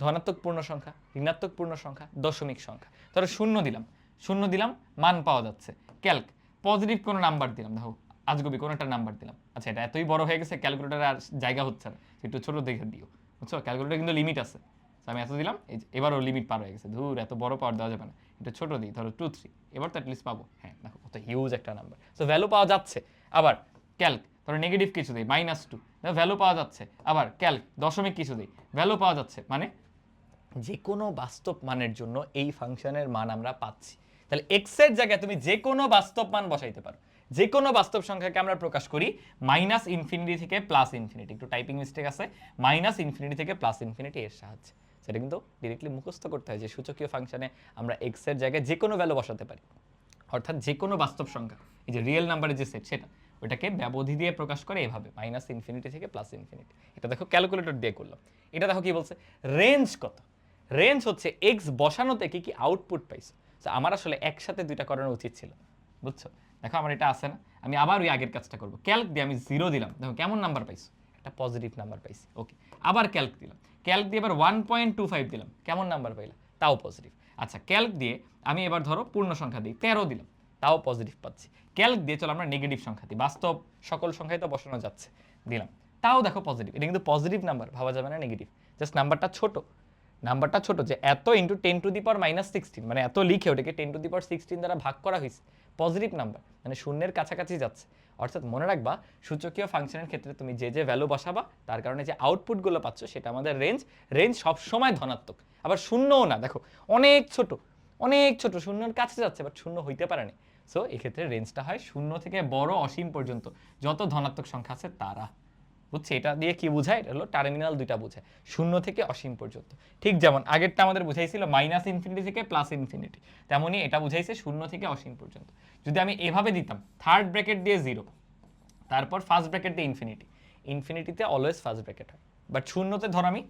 ধনাত্মক পূর্ণ সংখ্যা, ঋণাত্মক পূর্ণ সংখ্যা, দশমিক সংখ্যা। ধরো শূন্য দিলাম, মান পাওয়া যাচ্ছে। ক্যালক, পজিটিভ কোনো নাম্বার দিলাম, দেখো আজগুবি কোনো একটা নাম্বার দিলাম, আচ্ছা এটা এতই বড় হয়ে গেছে ক্যালকুলেটারে আর জায়গা হচ্ছে না, একটু ছোট দেখে দিও, বুঝছো, ক্যালকুলেটার কিন্তু লিমিট আছে, আমি এত দিলাম, এই যে এবারও লিমিট পার হয়ে গেছে, ধুর এত বড় পাওয়ার দেওয়া যাবে না, এটা ছোট দিই, ধরো 2 3, এবার তো অ্যাটলিস্ট পাবো, হ্যাঁ দেখো কত হিউজ একটা নাম্বার, সো ভ্যালু পাওয়া যাচ্ছে। আবার ক্যালক, ধরো নেগেটিভ কিছু দিই, -2, দেখো ভ্যালু পাওয়া যাচ্ছে। আবার ক্যালক, দশমিক কিছু দিই, ভ্যালু পাওয়া যাচ্ছে, মানে যে কোনো বাস্তব মানের জন্য এই ফাংশনের মান আমরা পাচ্ছি। তাহলে এক্স এর জায়গায় তুমি যে কোনো বাস্তব মান বসাইতে পারো, যে কোনো বাস্তব সংখ্যাকে আমরা প্রকাশ করি -ইনফিনিটি থেকে +ইনফিনিটি, একটু টাইপিং মিস্টেক আছে, -ইনফিনিটি থেকে +ইনফিনিটি এর সাহায্যে, সেটা কিন্তু ডিরেক্টলি মুখস্থ করতে হয় যে সূচকীয় ফাংশনে আমরা এক্স এর জায়গায় যে কোনো ভ্যালু বসাতে পারি, অর্থাৎ যে কোনো বাস্তব সংখ্যা, এই যে রিয়েল নাম্বারের যে সেট, সেটা ওটাকে ব্যবধি দিয়ে প্রকাশ করে এভাবে -ইনফিনিটি থেকে +ইনফিনিটি। এটা দেখো ক্যালকুলেটর দিয়ে করলাম। এটা দেখো কি বলছে, রেঞ্জ কত, রেঞ্জ হচ্ছে এক্স বসানোতে কি কি আউটপুট পাইছো। আমার আসলে একসাথে দুইটা করানো উচিত ছিল, বুঝছো। দেখো আমার এটা আছে না, আমি আবার ওই আগের কাজটা করবো, ক্যালক দিয়ে আমি 0 দিলাম, দেখো কেমন নাম্বার পাইছো, একটা পজিটিভ নাম্বার পাইছি, ওকে। আবার ক্যালক দিলাম, ক্যালক দিয়ে এবার 1.25 দিলাম, কেমন নাম্বার পাইলাম, তাও পজিটিভ। আচ্ছা ক্যালক দিয়ে আমি এবার ধরো পূর্ণ সংখ্যা দিই, 13 দিলাম, তাও পজিটিভ পাচ্ছি। ক্যালক দিয়ে চলো আমরা নেগেটিভ সংখ্যা দিই, বাস্তব সকল সংখ্যায় তো বসানো যাচ্ছে, দিলাম, তাও দেখো পজিটিভ। এটা কিন্তু পজিটিভ নাম্বার, ভাবা যাবে না নেগেটিভ, জাস্ট নাম্বারটা ছোট, যে এত ইন্টু 10⁻16, মানে এত লিখে ওটাকে 10⁻16 দ্বারা ভাগ করা হয়েছে, পজিটিভ নাম্বার, মানে শূন্যের কাছাকাছি যাচ্ছে। অর্থাৎ মনে রাখবা সূচকীয় ফাংশনের ক্ষেত্রে তুমি যে যে ভ্যালু বসাবা তার কারণে যে আউটপুটগুলো পাচ্ছ সেটা আমাদের রেঞ্জ সবসময় ধনাত্মক, আবার শূন্যও না, দেখো অনেক ছোট শূন্যের কাছে যাচ্ছে, বাট শূন্য হইতে পারে না। সো এক্ষেত্রে রেঞ্জটা হয় শূন্য থেকে বড় অসীম পর্যন্ত, যত ধনাত্মক সংখ্যা আছে তারা, বুঝছি। এটা দিয়ে কি বোঝায়, এটা হলো টার্মিনাল দুইটা বোঝায়, শূন্য থেকে অসীম পর্যন্ত। ঠিক যেমন আগেরটা আমাদের বুঝাইছিল -ইনফিনিটি থেকে +ইনফিনিটি, তেমনই এটা বুঝাইছে শূন্য থেকে অসীম পর্যন্ত। যদি আমি এভাবে দিতাম, থার্ড ব্র্যাকেট দিয়ে 0, তারপর ফার্স্ট ব্র্যাকেট দিয়ে ইনফিনিটি, ইনফিনিটিতে অলওয়েজ ফার্স্ট ব্র্যাকেট হয়, বাট শূন্যতে ধর আমি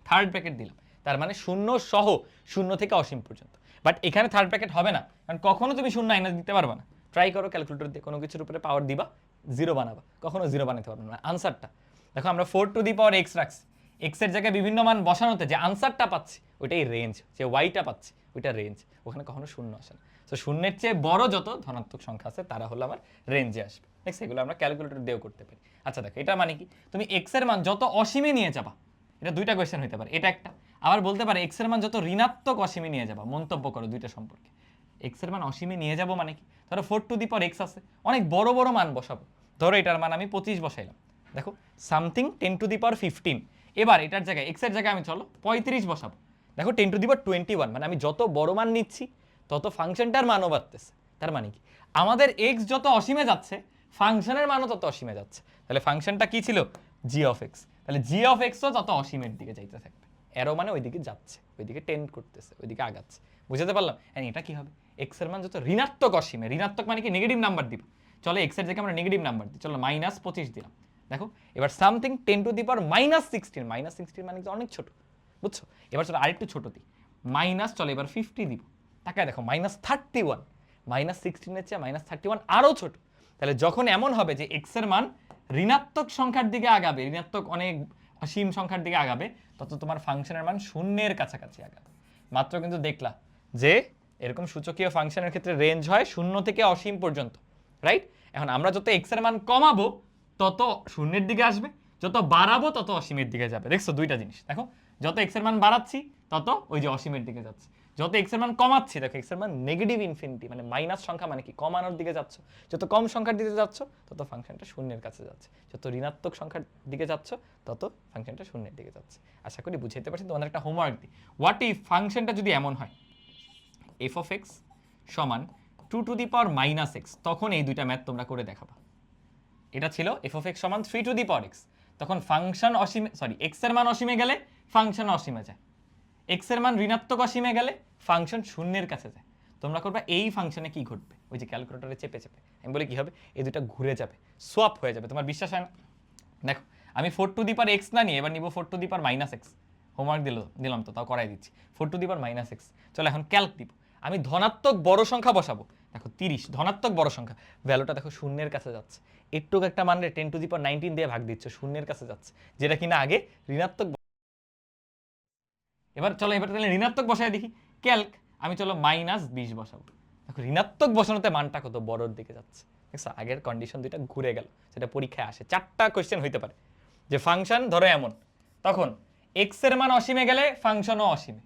থার্ড ব্র্যাকেট দিলাম, তার মানে শূন্য সহ শূন্য থেকে অসীম পর্যন্ত। বাট এখানে থার্ড ব্র্যাকেট হবে না, কারণ কখনো তুমি শূন্য আইনা দিতে পারবে না। ট্রাই করো ক্যালকুলেটর দিয়ে কোনো কিছুর উপরে পাওয়ার দিবা, 0 বানাবা, কখনো 0 বানাতে পারবে না। আনসারটা দেখো, আমরা 4⁴x রাখছি, এক্স এর জায়গায় বিভিন্ন মান বসানোতে যে আনসারটা পাচ্ছি ওইটাই রেঞ্জ, যে ওয়াইটা পাচ্ছি ওইটা রেঞ্জ, ওখানে কখনো শূন্য আসে না। তো শূন্যের চেয়ে বড় যত ধনাত্মক সংখ্যা আছে তারা হলো আমার রেঞ্জে আসবে। দেখছি এগুলো আমরা ক্যালকুলেটর দিয়েও করতে পারি। আচ্ছা দেখো, এটা মানে কি, তুমি এক্স এর মান যত অসীমে নিয়ে যাবা, এটা দুইটা কোয়েশ্চেন হতে পারে, এটা একটা, আবার বলতে পারে এক্স এর মান যত ঋণাত্মক অসীমে নিয়ে যাবা, মন্তব্য করো দুইটা সম্পর্কে। এক্স এর মান অসীমে নিয়ে যাবো মানে কি, ধরো 4⁴x আছে, অনেক বড় বড় মান বসাবো, ধরো এটার মান আমি 25 বসাইলাম, দেখো সামথিং 10⁻15, এবার এটার জায়গায় এক্স এর জায়গায় আমি চলো 35 বসাবো, দেখো 10⁻21, মানে আমি যত বড় মান নিচ্ছি তত ফাংশনটার মানও বাড়তেছে, তার মানে কি আমাদের এক্স যত অসীমে যাচ্ছে ফাংশনের মানও তত অসীমে যাচ্ছে, তাহলে ফাংশনটা কি ছিল জি অফ এক্স, তাহলে জি অফ এক্সও তত অসীমের দিকে যাইতে থাকবে, এরো মানে ওইদিকে যাচ্ছে, ওইদিকে টেন্ড করতেছে, ওইদিকে আগাচ্ছে, বুঝতে পারলাম। হ্যাঁ এটা কি হবে এক্স এর মান যত ঋণাত্মক অসীমে, ঋণাত্মক মানে কি নেগেটিভ নাম্বার দিব, চলো এক্স এর জায়গায় আমরা নেগেটিভ নাম্বার দিই, চলো -25 দিলাম, দেখো এবার সামথিং 10⁻16, -16 মানে কিন্তু অনেক ছোট, বুঝছো, এবার চলো আরেকটু ছোট দিই মাইনাস, চলো এবার 50 দিব, তাকায় দেখো -31, -16 চেয়ে -31 আরো ছোট, তাহলে যখন এমন হবে যে এক্স এর মান ঋণাত্মক সংখ্যার দিকে আগাবে, ঋণাত্মক অনেক অসীম সংখ্যার দিকে আগাবে, তত তোমার ফাংশনের মান শূন্যের কাছাকাছি আগাবে। মাত্র কিন্তু দেখলা যে এরকম সূচকীয় ফাংশনের ক্ষেত্রে রেঞ্জ হয় 0 থেকে অসীম পর্যন্ত, রাইট। এখন আমরা যত এক্স এর মান কমাবো তত শূন্যের দিকে আসবে, যত বাড়াবো তত অসীমের দিকে যাবে। দেখছো দুইটা জিনিস, দেখো যত এক্স এর মান বাড়াচ্ছি তত ওই যে অসীমের দিকে যাচ্ছে, যত এক্স এর মান কমাচ্ছি দেখো এক্স এর মান নেগেটিভ ইনফিনিটি মানে মাইনাস সংখ্যা মানে কি কমানোর দিকে যাচ্ছ, যত কম সংখ্যার দিকে যাচ্ছ তত ফাংশনটা শূন্যের কাছে যাচ্ছে, যত ঋণাত্মক সংখ্যার দিকে যাচ্ছ তত ফাংশনটা শূন্যের দিকে যাচ্ছে। আশা করি বুঝাইতে পারছি। তোমাদের একটা হোমওয়ার্ক দিই, হোয়াট ইফ ফাংশনটা যদি এমন হয় এফ অফ এক্স সমান 2⁻⁻x, তখন এই দুইটা ম্যাথ তোমরা করে দেখাবা। এটা ছিল এফ অফ এক্স সমান 3⁻x, তখন ফাংশন অসীমে, সরি এক্স এর মান অসীমে গেলে ফাংশন অসীমে যায়, এক্স এর মান ঋণাত্মক অসীমে গেলে ফাংশন শূন্যের কাছে যায়। তোমরা করবা এই ফাংশনে কি ঘটবে, ওই যে ক্যালকুলেটরে চেপে চেপে আমি বলি কি হবে, এই দুটো ঘুরে যাবে, সোয়াপ হয়ে যাবে। তোমার বিশ্বাস হয় না? দেখো আমি 4⁻x না নিয়ে এবার নিব 4⁻−x, হোমওয়ার্ক দিলাম তো তাও করাই দিচ্ছি, 4⁻−x। চলো এখন ক্যালক দিব, আমি ধনাত্মক বড় সংখ্যা বসাবো, দেখো 30 ধনাত্মক বড় সংখ্যা, ভ্যালুটা দেখো শূন্যের কাছে যাচ্ছে, একটুক একটা মানে 10⁻19 দিয়ে ভাগ দিচ্ছ, শূন্যের কাছে যাচ্ছে, যেটা কিনা আগে ঋণাত্মক। এবার চলো এবার তাহলে ঋণাত্মক বসায় দেখি, ক্যালক আমি চলো -20 বসাবো, দেখো ঋণাত্মক বসানোতে মানটা কত বড়র দিকে যাচ্ছে। দেখছো আগের কন্ডিশন দুইটা ঘুরে গেল, সেটা পরীক্ষায় আসে, 4টা কোয়েশ্চেন হইতে পারে যে ফাংশন ধরো এমন, তখন এক্স এর মান অসীমে গেলে ফাংশনও অসীমে,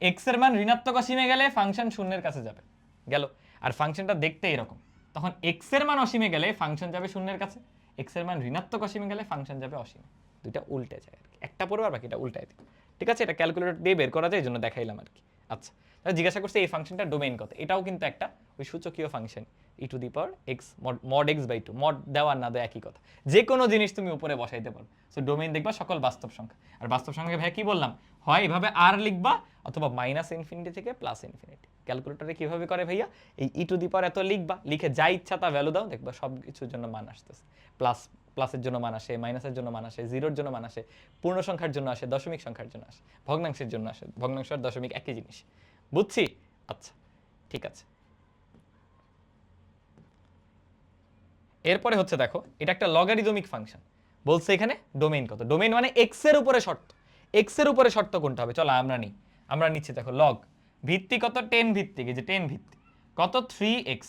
এক্স এর মান ঋণাত্মক অসীমে গেলে ফাংশন শূন্যের কাছে যাবে, গেল। আর ফাংশনটা দেখতে এরকম, তখন এক্স এর মান অসীমে গেলে ফাংশন যাবে শূন্যের কাছে, এক্স এর মান ঋণাত্মক অসীমে গেলে ফাংশন যাবে অসীমে, দুইটা উল্টে যায় আর কি, একটা পড়বো আর বাকিটা উল্টায় দিই, ঠিক আছে। এটা ক্যালকুলেটর দিয়ে বের করা যায়, এই জন্য দেখাইলাম আর কি। আচ্ছা তাহলে জিজ্ঞাসা করছে এই ফাংশনটা ডোমেইন কত, এটাও কিন্তু একটা ওই সূচকীয় function e⁻x mod x/2, mod দেওয়া না দেওয়া একই কথা, যে কোনো জিনিস তুমি উপরে বসাইতে পারো। সো ডোমেইন দেখবা সকল বাস্তব সংখ্যা, আর বাস্তব সংখ্যাকে ভাই কি বললাম, হয় এভাবে আর লিখবা অথবা -∞ থেকে +∞। ক্যালকুলেটরে কিভাবে করে ভাইয়া, এই এত লিখবা, লিখে যা ইচ্ছা তা ভ্যালু দাও, দেখবা সব কিছুর জন্য মান আসতেছে, প্লাসের জন্য মান আসে, মাইনাসের জন্য মান আসে, জিরোর জন্য মান আসে, পূর্ণ সংখ্যার জন্য আসে, দশমিক সংখ্যার জন্য আসে, ভগ্নাংশের জন্য আসে, ভগ্নাংশ আর দশমিক একই জিনিস, বুঝছি। আচ্ছা ঠিক আছে, এরপরে হচ্ছে দেখো এটা একটা লগারিদমিক ফাংশন, বলছে এখানে ডোমেইন কত, ডোমেইন মানে এক্স এর উপরে শর্ত, এক্স এর উপরে শর্ত কোনটা হবে, চলো আমরা নিচ্ছি দেখো লগ ভিত্তি কত 10 ভিত্তিক, এই যে 10 ভিত্তি কত 3x,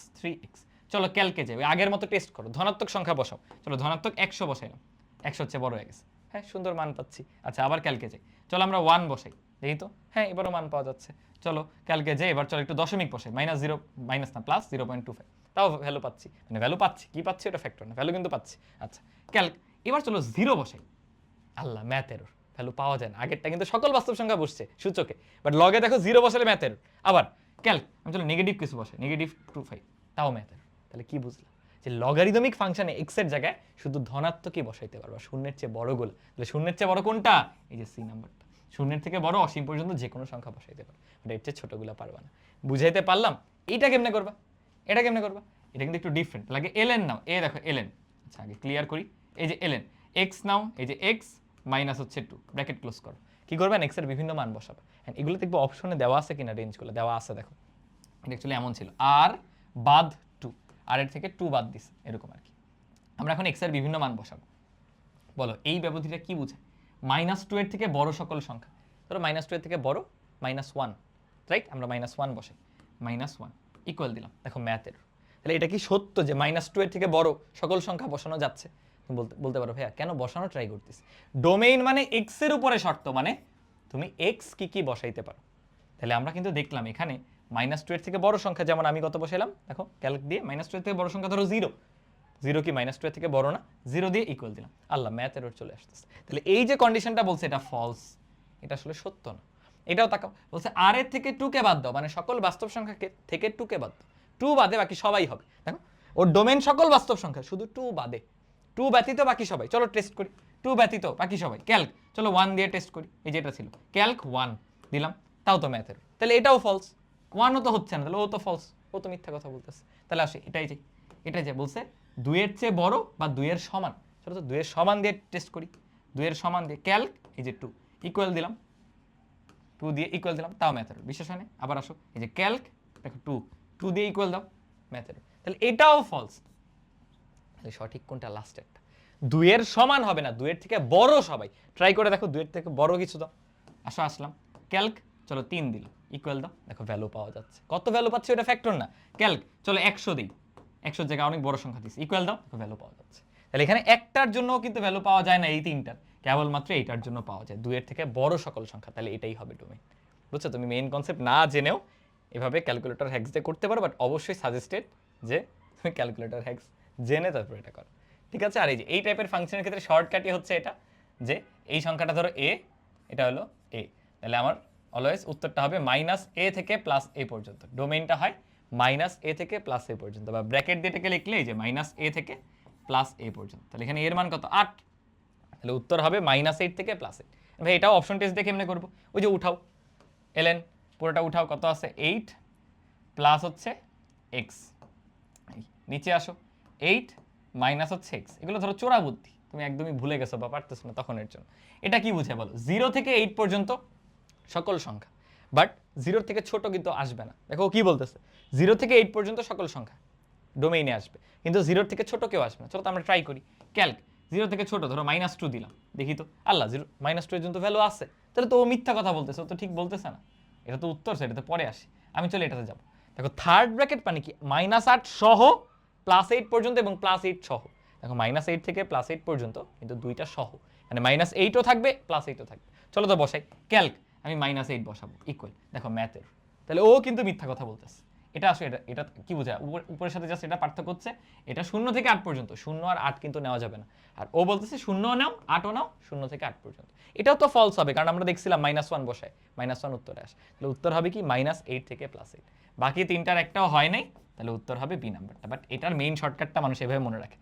চলো ক্যালকে যাবে, আগের মতো টেস্ট করো, ধনাত্মক সংখ্যা বসাও, চলো ধনাত্মক 100 বসাইলাম, 100 হচ্ছে বড় হয়ে গেছে, হ্যাঁ সুন্দর মান পাচ্ছি। আচ্ছা আবার ক্যালকে যাই, চলো আমরা 1 বসাই, দেখি তো, হ্যাঁ এবারও মান পাওয়া যাচ্ছে, চলো ক্যালকে যাই, এবার চলো একটু দশমিক বসাই, -0 মাইনাস না +0.25, তাও ভ্যালু পাচ্ছি, মানে ভ্যালু পাচ্ছি, কি পাচ্ছি এটা ফ্যাক্টর না, ভ্যালু কিন্তু পাচ্ছি। আচ্ছা ক্যালক, এবার চলো 0 বসাই, আল্লাহ ম্যাথ এরর, ভ্যালু পাওয়া যায় না, আগেরটা কিন্তু সকল বাস্তব সংখ্যা বসছে সূচকে, বাট লগে দেখো 0 বসালে ম্যাথ এরর। আবার ক্যালক, আমি চলো নেগেটিভ কিছু বসাই, -25, তাও ম্যাথ এরর। তাহলে কি বুঝলাম, যে লগারিদমিক ফাংশনে এক্স এর জায়গায় শুধু ধনাত্মকই বসাইতে পারবা, শূন্যের চেয়ে বড়গুলো, তাহলে শূন্যের চেয়ে বড় কোনটা, এই যে সি নাম্বারটা, শূন্যের থেকে বড় অসীম পর্যন্ত যে কোনো সংখ্যা বসাইতে পারো, বাট এর চেয়ে ছোটগুলো পারবা না। বুঝাইতে পারলাম? এইটা কেমনে করবা, এটা কেমনে করবা, এটা কিন্তু একটু ডিফারেন্ট লাগে। এলএন নাও, এ দেখো এলএন, আচ্ছা আগে ক্লিয়ার করি, এই যে এলএন এক্স নাও, এই যে এক্স মাইনাস হচ্ছে 2, ব্র্যাকেট ক্লোজ করো, কি করবেন এক্স এর বিভিন্ন মান বসাবে, হ্যাঁ এগুলো দেখবো অপশনে দেওয়া আছে কিনা, রেঞ্জগুলো দেওয়া আছে, দেখো এটা অ্যাকচুয়ালি এমন ছিল, আর বাদ 2, আর এর থেকে 2 বাদ দিছে, এরকম আর কি। আমরা এখন এক্স এর বিভিন্ন মান বসাবো, বলো এই ব্যবধিটা কি বোঝায়, -2 এর থেকে বড় সকল সংখ্যা, ধরো -2 এর থেকে বড় -1, রাইট, আমরা -1 বসাই, -1 ইকুয়াল দিলাম, দেখো ম্যাথের, তাহলে এটা কি সত্য যে -2 এর থেকে বড় সকল সংখ্যা বসানো যাচ্ছে, বলতে পারো ভাইয়া কেন বসানো ট্রাই করতেছি, ডোমেইন মানে এক্স এর উপরে শর্ত, মানে তুমি এক্স কি কি বসাইতে পারো। তাহলে আমরা কিন্তু দেখলাম এখানে -2 এর থেকে বড় সংখ্যা, যেমন আমি কত বসাইলাম দেখো ক্যালক দিয়ে, -2 এর থেকে বড় সংখ্যা ধরো 0, 0 কি -2 এর থেকে বড় না, 0 দিয়ে ইকুয়াল দিলাম, আল্লাহ ম্যাথ এরর চলে আসতেছে। তাহলে এই যে কন্ডিশনটা বলছে এটা ফলস, এটা আসলে সত্য না। এটাও তাকাও, বলছে আর এর থেকে 2 কে বাদ দাও, মানে সকল বাস্তব সংখ্যাকে থেকে 2 কে বাদ দাও, 2 বাদে বাকি সবাই হবে। দেখো ওর ডোমেন সকল বাস্তব সংখ্যা, শুধু 2 বাদে, 2 ব্যতীত বাকি সবাই। চলো টেস্ট করি, 2 ব্যতীত বাকি সবাই। ক্যালক, চলো 1 দিয়ে টেস্ট করি, এই যেটা ছিল ক্যালক 1 দিলাম, তাও তো ম্যাথের, তাহলে এটাও ফলস। 1ও তো হচ্ছে না, তাহলে ও তো ফলস, ও তো মিথ্যা কথা বলতেছে। তাহলে আসে এটাই যে বলছে 2 এর চেয়ে বড় বা 2 এর সমান। চলো তো 2 এর সমান দিয়ে টেস্ট করি, 2 এর সমান দিয়ে ক্যালক, এই যে 2 ইকুয়াল দিলাম, 2 দিয়ে ইকুয়াল দিলাম, তাও ম্যাথের, বিশ্বাস হয় না? আবার আসো, এই যে ক্যালক, দেখো 2 দিয়ে ইকুয়াল দাও, ম্যাথের, তাহলে এটাও ফলস। তাহলে সঠিক কোনটা? লাস্টেরটা। 2 এর সমান হবে না, 2 এর থেকে বড় সবাই। ট্রাই করে দেখো 2 এর থেকে বড় কিছু দাও। আসলাম ক্যালক, চলো 3 দিল, ইকুয়াল দাও, দেখো ভ্যালু পাওয়া যাচ্ছে। কত ভ্যালু পাচ্ছে? ওটা ফ্যাক্টর না। ক্যালক, চলো 100 দিই, 100 জায়গায় অনেক বড় সংখ্যা দিচ্ছি, ইকুয়াল দাও, দেখো ভ্যালু পাওয়া যাচ্ছে। তাহলে এখানে একটার জন্য কিন্তু ভ্যালু পাওয়া যায় না, এই তিনটার, কেবলমাত্র এইটার জন্য পাওয়া যায়, 2 এর থেকে বড় সকল সংখ্যা। তাহলে এটাই হবে ডোমেইন। বুঝছো? তুমি মেইন কনসেপ্ট না জেনেও এভাবে ক্যালকুলেটর হ্যাক্স দিয়ে করতে পারো, বাট অবশ্যই সাজেস্টেড যে তুমি ক্যালকুলেটর হ্যাক্স জেনে তারপর এটা করো, ঠিক আছে? আর এই টাইপের ফাংশনের ক্ষেত্রে শর্টকাটই হচ্ছে এটা, যে এই সংখ্যাটা ধরো এ, এটা হলো এ, তাহলে আমার অলওয়েজ উত্তরটা হবে -a থেকে +a পর্যন্ত। ডোমেইনটা হয় -a থেকে +a পর্যন্ত, বা ব্র্যাকেট দিয়ে এটাকে লিখলে যে -a থেকে +a পর্যন্ত। তাহলে এখানে এর মান কত? 8, তাহলে উত্তর হবে -8 থেকে +8। ভাই এটাও অপশন টেস্ট দেখে এমনি করবো, ওই যে উঠাও, এলেন পুরোটা উঠাও, কত আছে? 8 প্লাস হচ্ছে x, নিচে আসো, 8 মাইনাস হচ্ছে x। এগুলো ধরো চোরা বুদ্ধি, তুমি একদমই ভুলে গেছো বা পারতেছো না তখনের জন্য। এটা কি বুঝে বলো? 0 থেকে 8 পর্যন্ত সকল সংখ্যা, বাট 0 থেকে ছোট কিন্তু আসবে না। দেখো কি বলতেছে, 0 থেকে 8 পর্যন্ত সকল সংখ্যা ডোমেইনে আসবে, কিন্তু 0 থেকে ছোট কেউ আসবে না। চলো তো আমরা ট্রাই করি। ক্যালক, 0 থেকে ছোট ধরো -2 দিলাম, দেখি তো, আল্লাহ 0 -2 এর জন্য ভ্যালু আছে, তাহলে তো ও মিথ্যা কথা বলতেছে, ও তো ঠিক বলতেছে না। এটা তো উত্তর, সেটাতে পরে আসি, আমি চলে এটাতে যাবো। দেখো থার্ড ব্র্যাকেট মানে কি? -8 সহ +8 পর্যন্ত এবং +8 সহ। দেখো -8 থেকে +8 পর্যন্ত কিন্তু দুইটা সহ, মানে -8ও থাকবে +8ও থাকবে। চলো তো বসাই, ক্যালক, আমি -8 বসাবো, ইকুয়াল, দেখো ম্যাথের, তাহলে ও কিন্তু মিথ্যা কথা বলতেছে। এটা আসলে এটা কি বোঝায়? উপরের সাথে জাস্ট এটা পার্থক্য হচ্ছে, এটা 0 থেকে 8 পর্যন্ত, 0 আর 8 কিন্তু নেওয়া যাবে না। আর ও বলতেছে 0ও নাও 8ও নাও, 0 থেকে 8 পর্যন্ত। এটাও তো ফলস হবে, কারণ আমরা দেখছিলাম -1 বসায় -1 উত্তরে আসে। তাহলে উত্তর হবে কি? -8 থেকে +8। বাকি তিনটার একটাও হয় নাই, তাহলে উত্তর হবে বি নাম্বারটা। বাট এটার মেইন শর্টকাটটা মানুষ এভাবে মনে রাখে,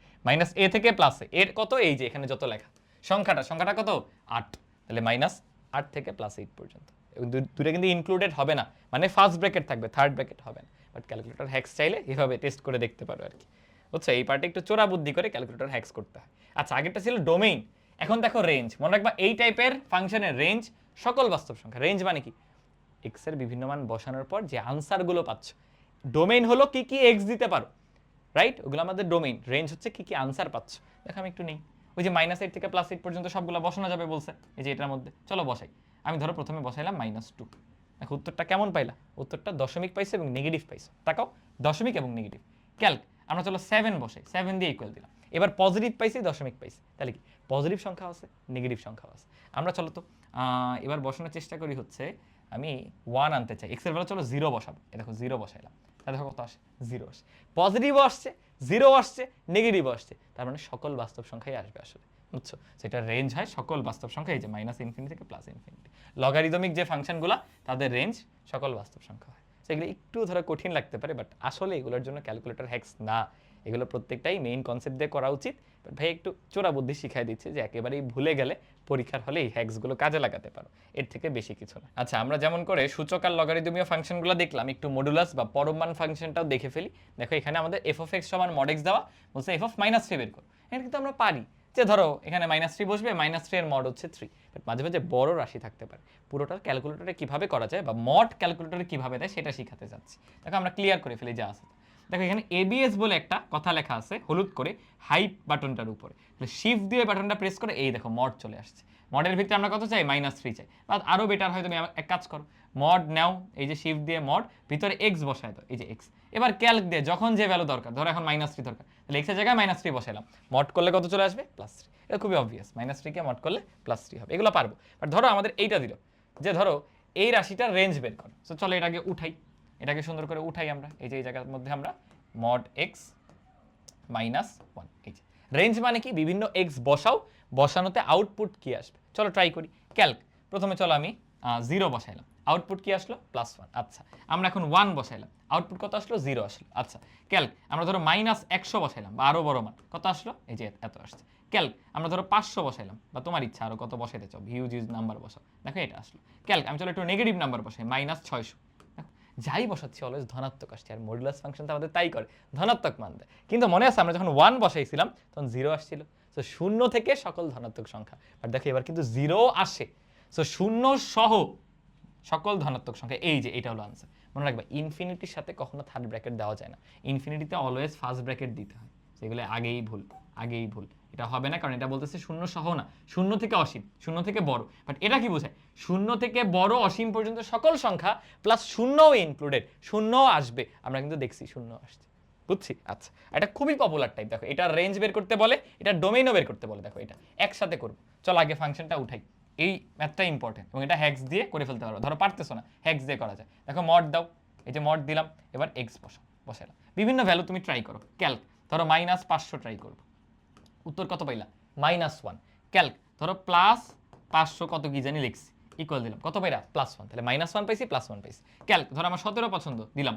-a থেকে +a, এর কত? এই যে এখানে যত লেখা সংখ্যাটা কত? 8, তাহলে -8 থেকে +8 পর্যন্ত। এবং দুটো কিন্তু ইনক্লুডেড হবে না, মানে ফার্স্ট ব্র্যাকেট থাকবে, থার্ড ব্র্যাকেট হবে না। বাট ক্যালকুলেটর হ্যাক্স চাইলে এভাবে টেস্ট করে দেখতে পারো আর কি। বুঝছো? এই পার্টে একটু চোরা বুদ্ধি করে ক্যালকুলেটর হ্যাক্স করতে হয়। আচ্ছা, আগেরটা ছিল ডোমেইন, এখন দেখো রেঞ্জ। মনে রাখবা এই টাইপের ফাংশনের রেঞ্জ সকল বাস্তব সংখ্যা। রেঞ্জ মানে কি? এক্স এর বিভিন্ন মান বসানোর পর যে আনসারগুলো পাচ্ছ, ডোমেইন হলো কি কি এক্স দিতে পারো, রাইট? ওগুলো আমাদের ডোমেইন। রেঞ্জ হচ্ছে কি কি আনসার পাচ্ছ। দেখো আমি একটু নেই, ওই যে -8 থেকে +8 পর্যন্ত সবগুলো বসানো যাবে বলছে, এই যে এটার মধ্যে। চলো বসাই, আমি ধরো প্রথমে বসাইলাম -2। দেখো উত্তরটা কেমন পাইলা? উত্তরটা দশমিক পাইছে এবং নেগেটিভ পাইছে। তাকাও, দশমিক এবং নেগেটিভ। ক্যালক, আমরা চলো 7 বসাই, 7 দিয়ে ইকুয়াল দিলাম। এবার পজিটিভ পাইছি, দশমিক পাইছি, তাহলে কি পজিটিভ সংখ্যা আছে, নেগেটিভ সংখ্যা আছে। আমরা চলো তো এবার বসানোর চেষ্টা করি, হচ্ছে আমি 1 আনতে চাই, এক্স এর ভ্যালু চলো 0 বসাবো। এই দেখো 0 বসাইলাম, তাহলে দেখো কত আসে? 0 আসে। পজিটিভও আসছে, 0 আসছে, নেগেটিভও আসছে, তার মানে সকল বাস্তব সংখ্যাই আসবে আসলে। বুঝছো? সেটা রেঞ্জ হয় সকল বাস্তব সংখ্যা, এই যে -∞ থেকে +∞। লগারিদমিক যে ফাংশনগুলো, তাদের রেঞ্জ সকল বাস্তব সংখ্যা হয়। সেগুলো একটু ধরো কঠিন লাগতে পারে, বাট আসলে এগুলোর জন্য ক্যালকুলেটর হ্যাক্স না, এগুলো প্রত্যেকটাই মেইন কনসেপ্ট দিয়ে করা উচিত। বাট ভাই একটু চোরা বুদ্ধি শিখাই দিচ্ছে, যে একেবারেই ভুলে গেলে পরীক্ষার হলে এই হ্যাক্সগুলো কাজে লাগাতে পারো, এর থেকে বেশি কিছু না। আচ্ছা, আমরা যেমন করে সূচক আর লগারিদমীয় ফাংশনগুলো দেখলাম, একটু মডুলাস বা পরম ফাংশনটাও দেখে ফেলি। দেখো এখানে আমাদের f(x) = mod x দেওয়া, বলছে f(-3) বের করো। এটা কিন্তু আমরা পারি, যে ধরো এখানে -3 বসবে, -3 এর মড হচ্ছে 3। বাট মাঝে মাঝে বড় রাশি থাকতে পারে, পুরোটা ক্যালকুলেটরে কিভাবে করা যায় বা মড ক্যালকুলেটরে কিভাবে দেয় সেটা শিখাতে যাচ্ছি। দেখো আমরা ক্লিয়ার করে ফেলি যা আছে। দেখো এখানে ABS বলে একটা কথা লেখা আছে হলুদ করে হাইপ বাটনটার উপরে, শিফট দিয়ে বাটনটা প্রেস করে এই দেখো মড চলে আসছে। মডের ভিতরে আমরা কত চাই? -3 চাই। বা আরো বেটার হয়, তুমি এক কাজ করো, মড নাও, এই যে শিফট দিয়ে মড, ভিতরে x বসায় দাও, এই যে x। এবার ক্যালক দিয়ে যখন যে ভ্যালু দরকার, ধরো এখন -3 দরকার, তাহলে x এর জায়গায় -3 বসাইলাম, মড করলে কত চলে আসবে? +3। এটা খুবই অবভিয়াস, -3 কে মড করলে +3 হবে, এগুলো পারবো। বাট ধরো আমাদের এইটা দিল, যে ধরো এই রাশিটার রেঞ্জ বের করো। তো চলো এটাকে উঠাই, এটাকে সুন্দর করে উঠাই আমরা, এই যে এই জায়গার মধ্যে আমরা mod x -1, এই যে রেঞ্জ মানে কি? বিভিন্ন x বসাও, বসানোতে আউটপুট কি আসবে। চলো ট্রাই করি। ক্যালক, প্রথমে চলো আমি 0 বসাইলাম, আউটপুট কি আসলো +1। আচ্ছা, আমরা এখন 1 বসাইলাম, আউটপুট কত আসলো 0 আসলো। আচ্ছা ক্যালক, আমরা ধরো -100 বসাইলাম বা আরো বড় মান, কত আসলো এই যে এত আসছে। ক্যালক, আমরা ধরো 500 বসাইলাম বা তোমার ইচ্ছা আরো কত বসাইতে চাও, হিউজ নাম্বার বসাও, দেখো এটা আসলো। ক্যালক, আমি চলো একটু নেগেটিভ নাম্বার বসাই, -600, যাই বসাচ্ছি অলওয়েজ ধনাত্মক আসছে, আর মডুলাস ফাংশন তো আমাদের তাই করে, ধনাত্মক মান দেয়। কিন্তু মনে আছে আমরা যখন 1 বসাইছিলাম তখন 0 আসছিল। তো 0 থেকে সকল ধনাত্মক সংখ্যা, আর দেখো এবার কিন্তু 0 আসে। সো 0 সহ সকল ধনাত্মক সংখ্যা, এই যে এটা হলো আনসার। মনে রাখবা ইনফিনিটির সাথে কখনো থার্ড ব্র্যাকেট দেওয়া যায় না, ইনফিনিটিতে অলওয়েজ ফার্স্ট ব্র্যাকেট দিতে হয়, সেগুলো আগেই ভুল, আগেই ভুল। এটা হবে না, কারণ এটা বলতেছে 0 সহ না, 0 থেকে অসীম, 0 থেকে বড়। বাট এটা কি বোঝায়, 0 থেকে বড় অসীম পর্যন্ত সকল সংখ্যা প্লাস 0ও ইনক্লুডেড, 0ও আসবে, আমরা কিন্তু দেখছি 0 আসছে, বুঝছি। আচ্ছা, এটা খুবই পপুলার টাইপ, দেখো এটা রেঞ্জ বের করতে বলে, এটা ডোমেইনও বের করতে বলে, দেখো এটা একসাথে করবো। চল আগে ফাংশনটা উঠাই, এই ম্যাথটা ইম্পর্টেন্ট, এবং এটা হ্যাক্স দিয়ে করে ফেলতে পারো, ধরো পারতেছো না হ্যাক্স দিয়ে করা যায়। দেখো মড দাও, এই যে মড দিলাম, এবার এক্স বসাইলাম, বিভিন্ন ভ্যালু তুমি ট্রাই করো। ক্যালক, ধরো -500 ট্রাই করবো, উত্তর কত পাইলা -1। ক্যালক, ধরো +500 কত কি জানি লিখছি, ইকুয়াল দিলাম, কত পাইলা +1, তাহলে -1 পাইছি +1 পাইছি। ক্যালক, ধরো আমার 17 পছন্দ, দিলাম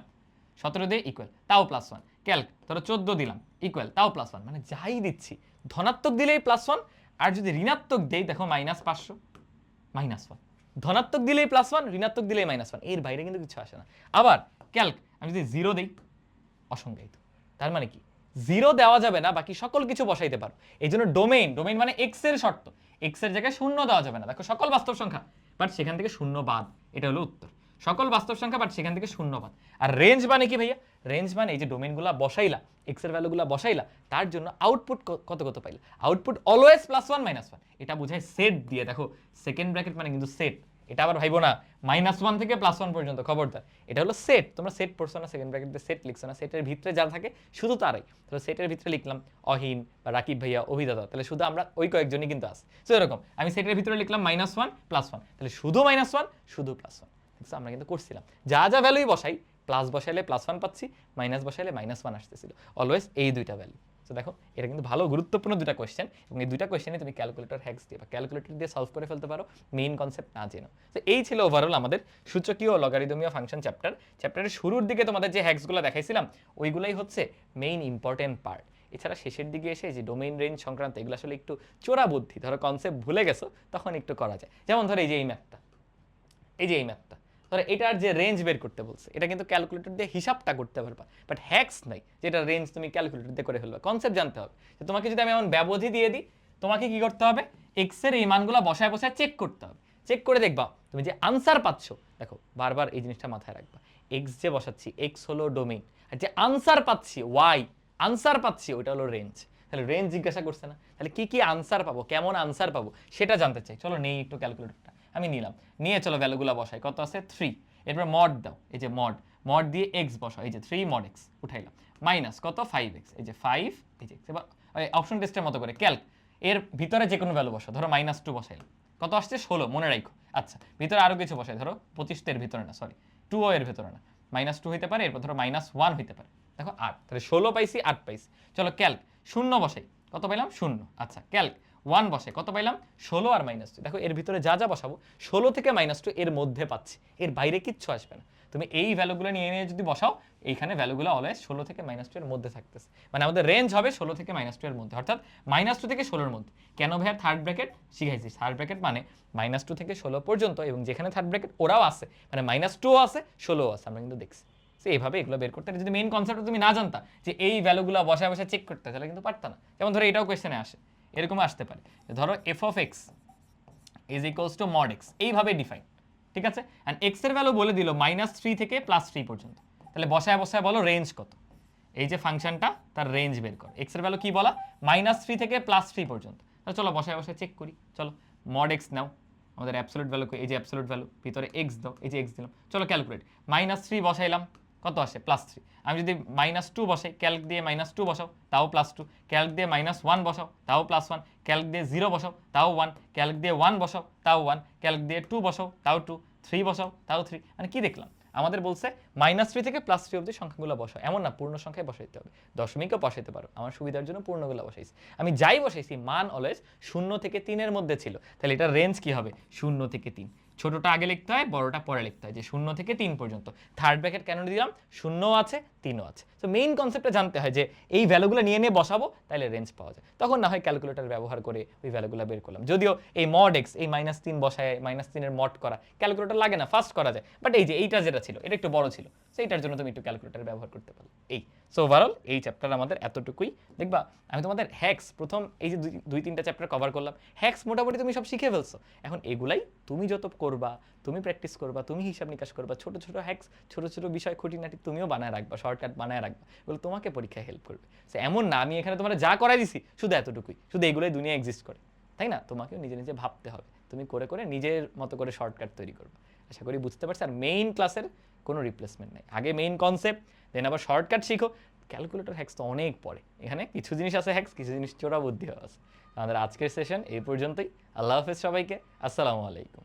17 দিয়ে ইকুয়াল, তাও +1। ক্যালক, ধরো 14 দিলাম, ইকুয়াল, তাও +1। মানে যাই দিচ্ছি ধনাত্মক দিলেই +1, আর যদি ঋণাত্মক দেই দেখো -500 -1, ধনাত্মক দিলেই +1, ঋণাত্মক দিলেই -1, এর বাইরে কিন্তু কিছু আসে না। আবার ক্যালক, আমি যদি 0 দেই অসংজ্ঞায়িত, তার মানে কি 0 দেওয়া যাবে না, বাকি সকল কিছু বসাইতে পারো। এই জন্য ডোমেইন মানে এক্স এর শর্ত, এক্স এর জায়গায় 0 দেওয়া যাবে না। দেখো সকল বাস্তব সংখ্যা বাট সেখান থেকে 0 বাদ, এটা হলো উত্তর। সকল বাস্তব সংখ্যা বাট সেখান থেকে 0 বাদ। আর রেঞ্জ মানে কি ভাইয়া, রেঞ্জ মানে এই যে ডোমেইনগুলো বসাইলা, এক্স এর ভ্যালুগুলো বসাইলা, তার জন্য আউটপুট কত পাইলা, আউটপুট অলওয়েজ +1 -1, এটা বোঝায় সেট দিয়ে। দেখো সেকেন্ড ব্র্যাকেট মানে কিন্তু সেট, এটা আবার ভাইবো না -1 থেকে +1 পর্যন্ত, খবরদার, এটা হলো সেট। তোমরা সেট পড়ছো না, সেকেন্ড ব্র্যাকেট দিয়ে সেট লিখছো না, সেটের ভিতরে যা থাকে শুধু তারাই। তো সেটের ভিতরে লিখলাম অহিন বা রাকিব ভাইয়া, অভিদাতা, তাহলে শুধু আমরা ওই কয়েকজনই কিন্তু আছে। তো এরকম আমি সেটের ভিতরে লিখলাম -1 +1, তাহলে শুধু -1 শুধু +1, দেখছো আমরা কিন্তু করছিলাম যা যা ভ্যালুই বসাই, প্লাস বসাইলে +1 পাচ্ছি, মাইনাস বসাইলে -1 আসতেছিল, অলওয়েজ এই দুইটা ভ্যালু। তো দেখো এটা কিন্তু ভালো গুরুত্বপূর্ণ দুইটা কোয়েশ্চেন, এবং এই দুইটা কোয়েশ্চেনে তুমি ক্যালকুলেটর হ্যাক্স দিয়ে বা ক্যালকুলেটর দিয়ে সলভ করে ফেলতে পারো, মেইন কনসেপ্ট না জেনো। তো এই ছিল ওভারঅল আমাদের সূচকীয় ও লগারিদমীয় ফাংশন চ্যাপ্টার। চ্যাপ্টারের শুরুর দিকে তোমাদের যে হ্যাক্সগুলো দেখাইছিলাম ওইগুলাই হচ্ছে মেইন ইম্পর্টেন্ট পার্ট। এছাড়া শেষের দিকে এসে যে ডোমেইন রেঞ্জ সংক্রান্ত এগুলো আসলে একটু চোরা বুদ্ধি, ধরো কনসেপ্ট ভুলে গেছো তখন একটু করা যায়। যেমন ধরো এই যে এই ম্যাথটা, এই যে এই ম্যাথটা, ধরো এটার যে রেঞ্জ বের করতে বলছে, এটা কিন্তু ক্যালকুলেটর দিয়ে হিসাবটা করতে পারবা, বাট হ্যাক্স নাই যেটা রেঞ্জ তুমি ক্যালকুলেটর দিয়ে করে ফেলবা। কনসেপ্ট জানতে হবে যে তোমাকে যদি আমি এমন ব্যবধি দিয়ে দিই, তোমাকে কি করতে হবে, এক্স এর এই মানগুলো বসায় বসায় চেক করতে হবে। চেক করে দেখবা তুমি যে আনসার পাচ্ছ, দেখো বারবার এই জিনিসটা মাথায় রাখবা, এক্স যে বসাচ্ছি এক্স হলো ডোমেইন, আর যে আনসার পাচ্ছি ওয়াই, আনসার পাচ্ছি ওইটা হলো রেঞ্জ। তাহলে রেঞ্জ জিজ্ঞাসা করছে না, তাহলে কি কি আনসার পাবো, কেমন আনসার পাবো সেটা জানতে চাই। চলো নেই একটু ক্যালকুলেটরটা, আমি নিলাম, নিয়ে চলো ভ্যালুগুলো বসাই, কত আছে 3, এরপর মড দাও, এই যে মড দিয়ে এক্স বসাও, এই যে 3 mod x উঠাইলাম, মাইনাস কত 5x, এই যে 5, এই যে এবার অপশন টেস্টের মতো করে ক্যালক, এর ভিতরে যে কোনো ভ্যালু বসাও, ধরো -2 বসাইলাম, কত আসছে 16, মনে রাখো। আচ্ছা ভিতরে আরো কিছু বসাই, ধরো 25 এর ভিতরে না, সরি 2 এর ভিতরে না, -2 হইতে পারে, এরপর ধরো -1 হইতে পারে, দেখো 8, তাহলে 16 পাইছি 8 পাইছি। চলো ক্যালক 0 বসাই, কত পাইলাম 0। আচ্ছা ক্যালক 1 বসে, কত পাইলাম 16 আর -2, দেখো এর ভিতরে যা যা বসাবো 16 থেকে -2 এর মধ্যে পাচ্ছি, এর বাইরে কিচ্ছু আসবে না। তুমি এই ভ্যালুগুলো নিয়ে নিয়ে যদি বসাও, এইখানে ভ্যালুগুলো অলওয়েজ 16 থেকে -2 এর মধ্যে থাকতেছে, মানে আমাদের রেঞ্জ হবে 16 থেকে -2 এর মধ্যে, অর্থাৎ -2 থেকে 16 এর মধ্যে। কেন ভাইয়া থার্ড ব্র্যাকেট শিখাইছি, থার্ড ব্র্যাকেট মানে -2 থেকে 16 পর্যন্ত, এবং যেখানে থার্ড ব্র্যাকেট ওরাও আছে, মানে -2ও আছে 16ও আছে, আমরা কিন্তু দেখছি। তো এইভাবে এগুলো বের করতে, যদি মেইন কনসেপ্ট তুমি না জানতা যে এই ভ্যালুগুলো বসায় বসায় চেক করতে, তাহলে কিন্তু পারতা না। যেমন ধরো এটাও কোয়েশ্চেনে আসে, এরকম আসতে পারে, ধরো f of x is equals to mod x, এইভাবে ডিফাইন, ঠিক আছে। এন্ড x এর ভ্যালু বলে দিল -3 থেকে +3 পর্যন্ত, তাহলে বসায় বসায় বলো রেঞ্জ কত, এই যে ফাংশনটা তার রেঞ্জ বের কর। x এর ভ্যালু কি বলা, -3 থেকে +3 পর্যন্ত, তাহলে চলো বসায় বসায় চেক করি। চলো mod x নাও, আমাদের অ্যাবসলিউট ভ্যালু, এই যে অ্যাবসলিউট ভ্যালু, ভিতরে x দাও, এই যে x দিলাম, চলো ক্যালকুলেট, -3 বসাইলাম, কত আসে +3। আমি যদি -2 বসাই, ক্যালক দিয়ে -2 বসাও, তাও +2, ক্যালক দিয়ে -1 বসাও, তাও +1, ক্যালক দিয়ে 0 বসাও, তাও 1, ক্যালক দিয়ে 1 বসাও, তাও 1, ক্যালক দিয়ে 2 বসাও, তাও 2, 3 বসাও, তাও 3। মানে কি দেখলাম, আমাদের বলছে -3 থেকে +3 অবধি সংখ্যাগুলো বসাও, এমন না পূর্ণ সংখ্যায় বসাইতে হবে, দশমিকও বসাইতে পারো, আমার সুবিধার জন্য পূর্ণগুলো বসাইছি। আমি যাই বসাইছি মান অলওয়েজ 0 থেকে 3 এর মধ্যে ছিল, তাহলে এটা রেঞ্জ কি হবে 0 থেকে 3। ছোটটা আগে লিখতে হয়, বড়টা পরে লিখতে হয়, যে 0 থেকে 3 পর্যন্ত। থার্ড ব্র্যাকেট কেন দিলাম? 0 আছে, 3ও আছে। তো মেইন কনসেপ্টটা জানতে হয় যে এই ভ্যালুগুলো নিয়ে নিয়ে বসাবো, তাহলে রেঞ্জ পাওয়া যায়। তখন না হয় ক্যালকুলেটর ব্যবহার করে ওই ভ্যালুগুলো বের করলাম। যদিও এই মড এক্স, এই -3 বসায় -3 এর মড করা ক্যালকুলেটর লাগে না, ফাস্ট করা যায়। বাট এই যে এইটা যেটা ছিল, এটা একটু বড় ছিল, সো এইটার জন্য তুমি একটু ক্যালকুলেটর ব্যবহার করতে পারো। এই সো ওভারঅল এই চ্যাপ্টার আমাদের এতটুকুই। দেখবা আমি তোমাদের হ্যাক্স প্রথম এই যে 2-3টা চ্যাপ্টার কভার করলাম, হ্যাক্স মোটামুটি তুমি সব শিখে ফেলছো। এখন এগুলাই তুমি যত করবা, তুমি প্র্যাকটিস করবা, তুমি হিসাব নিকাশ করবা, ছোট ছোট হ্যাক্স, ছোট ছোট বিষয় খুঁটিনাটি তুমিও বানায় রাখবা, শর্টকাট বানায় রাখবা, এগুলো তোমাকে পরীক্ষায় হেল্প করবে। সো এমন না আমি এখানে তোমার যা করাই দিছি শুধু এতটুকুই, শুধু এগুলোই দুনিয়া এক্সিস্ট করে, তাই না? তোমাকেও নিজে নিজে ভাবতে হবে, তুমি করে করে নিজের মতো করে শর্টকাট তৈরি করবে। আশা করি বুঝতে পারছি। আর মেইন ক্লাসের কোনো রিপ্লেসমেন্ট নেই, আগে মেইন কনসেপ্ট, দেন আবার শর্টকাট শিখো। ক্যালকুলেটর হ্যাক্স তো অনেক পরে, এখানে কিছু জিনিস আছে হ্যাক্স, কিছু জিনিস চোরা বুদ্ধি আছে। আমাদের আজকের সেশন এই পর্যন্তই। আল্লাহ হাফেজ সবাইকে, আসসালামু আলাইকুম।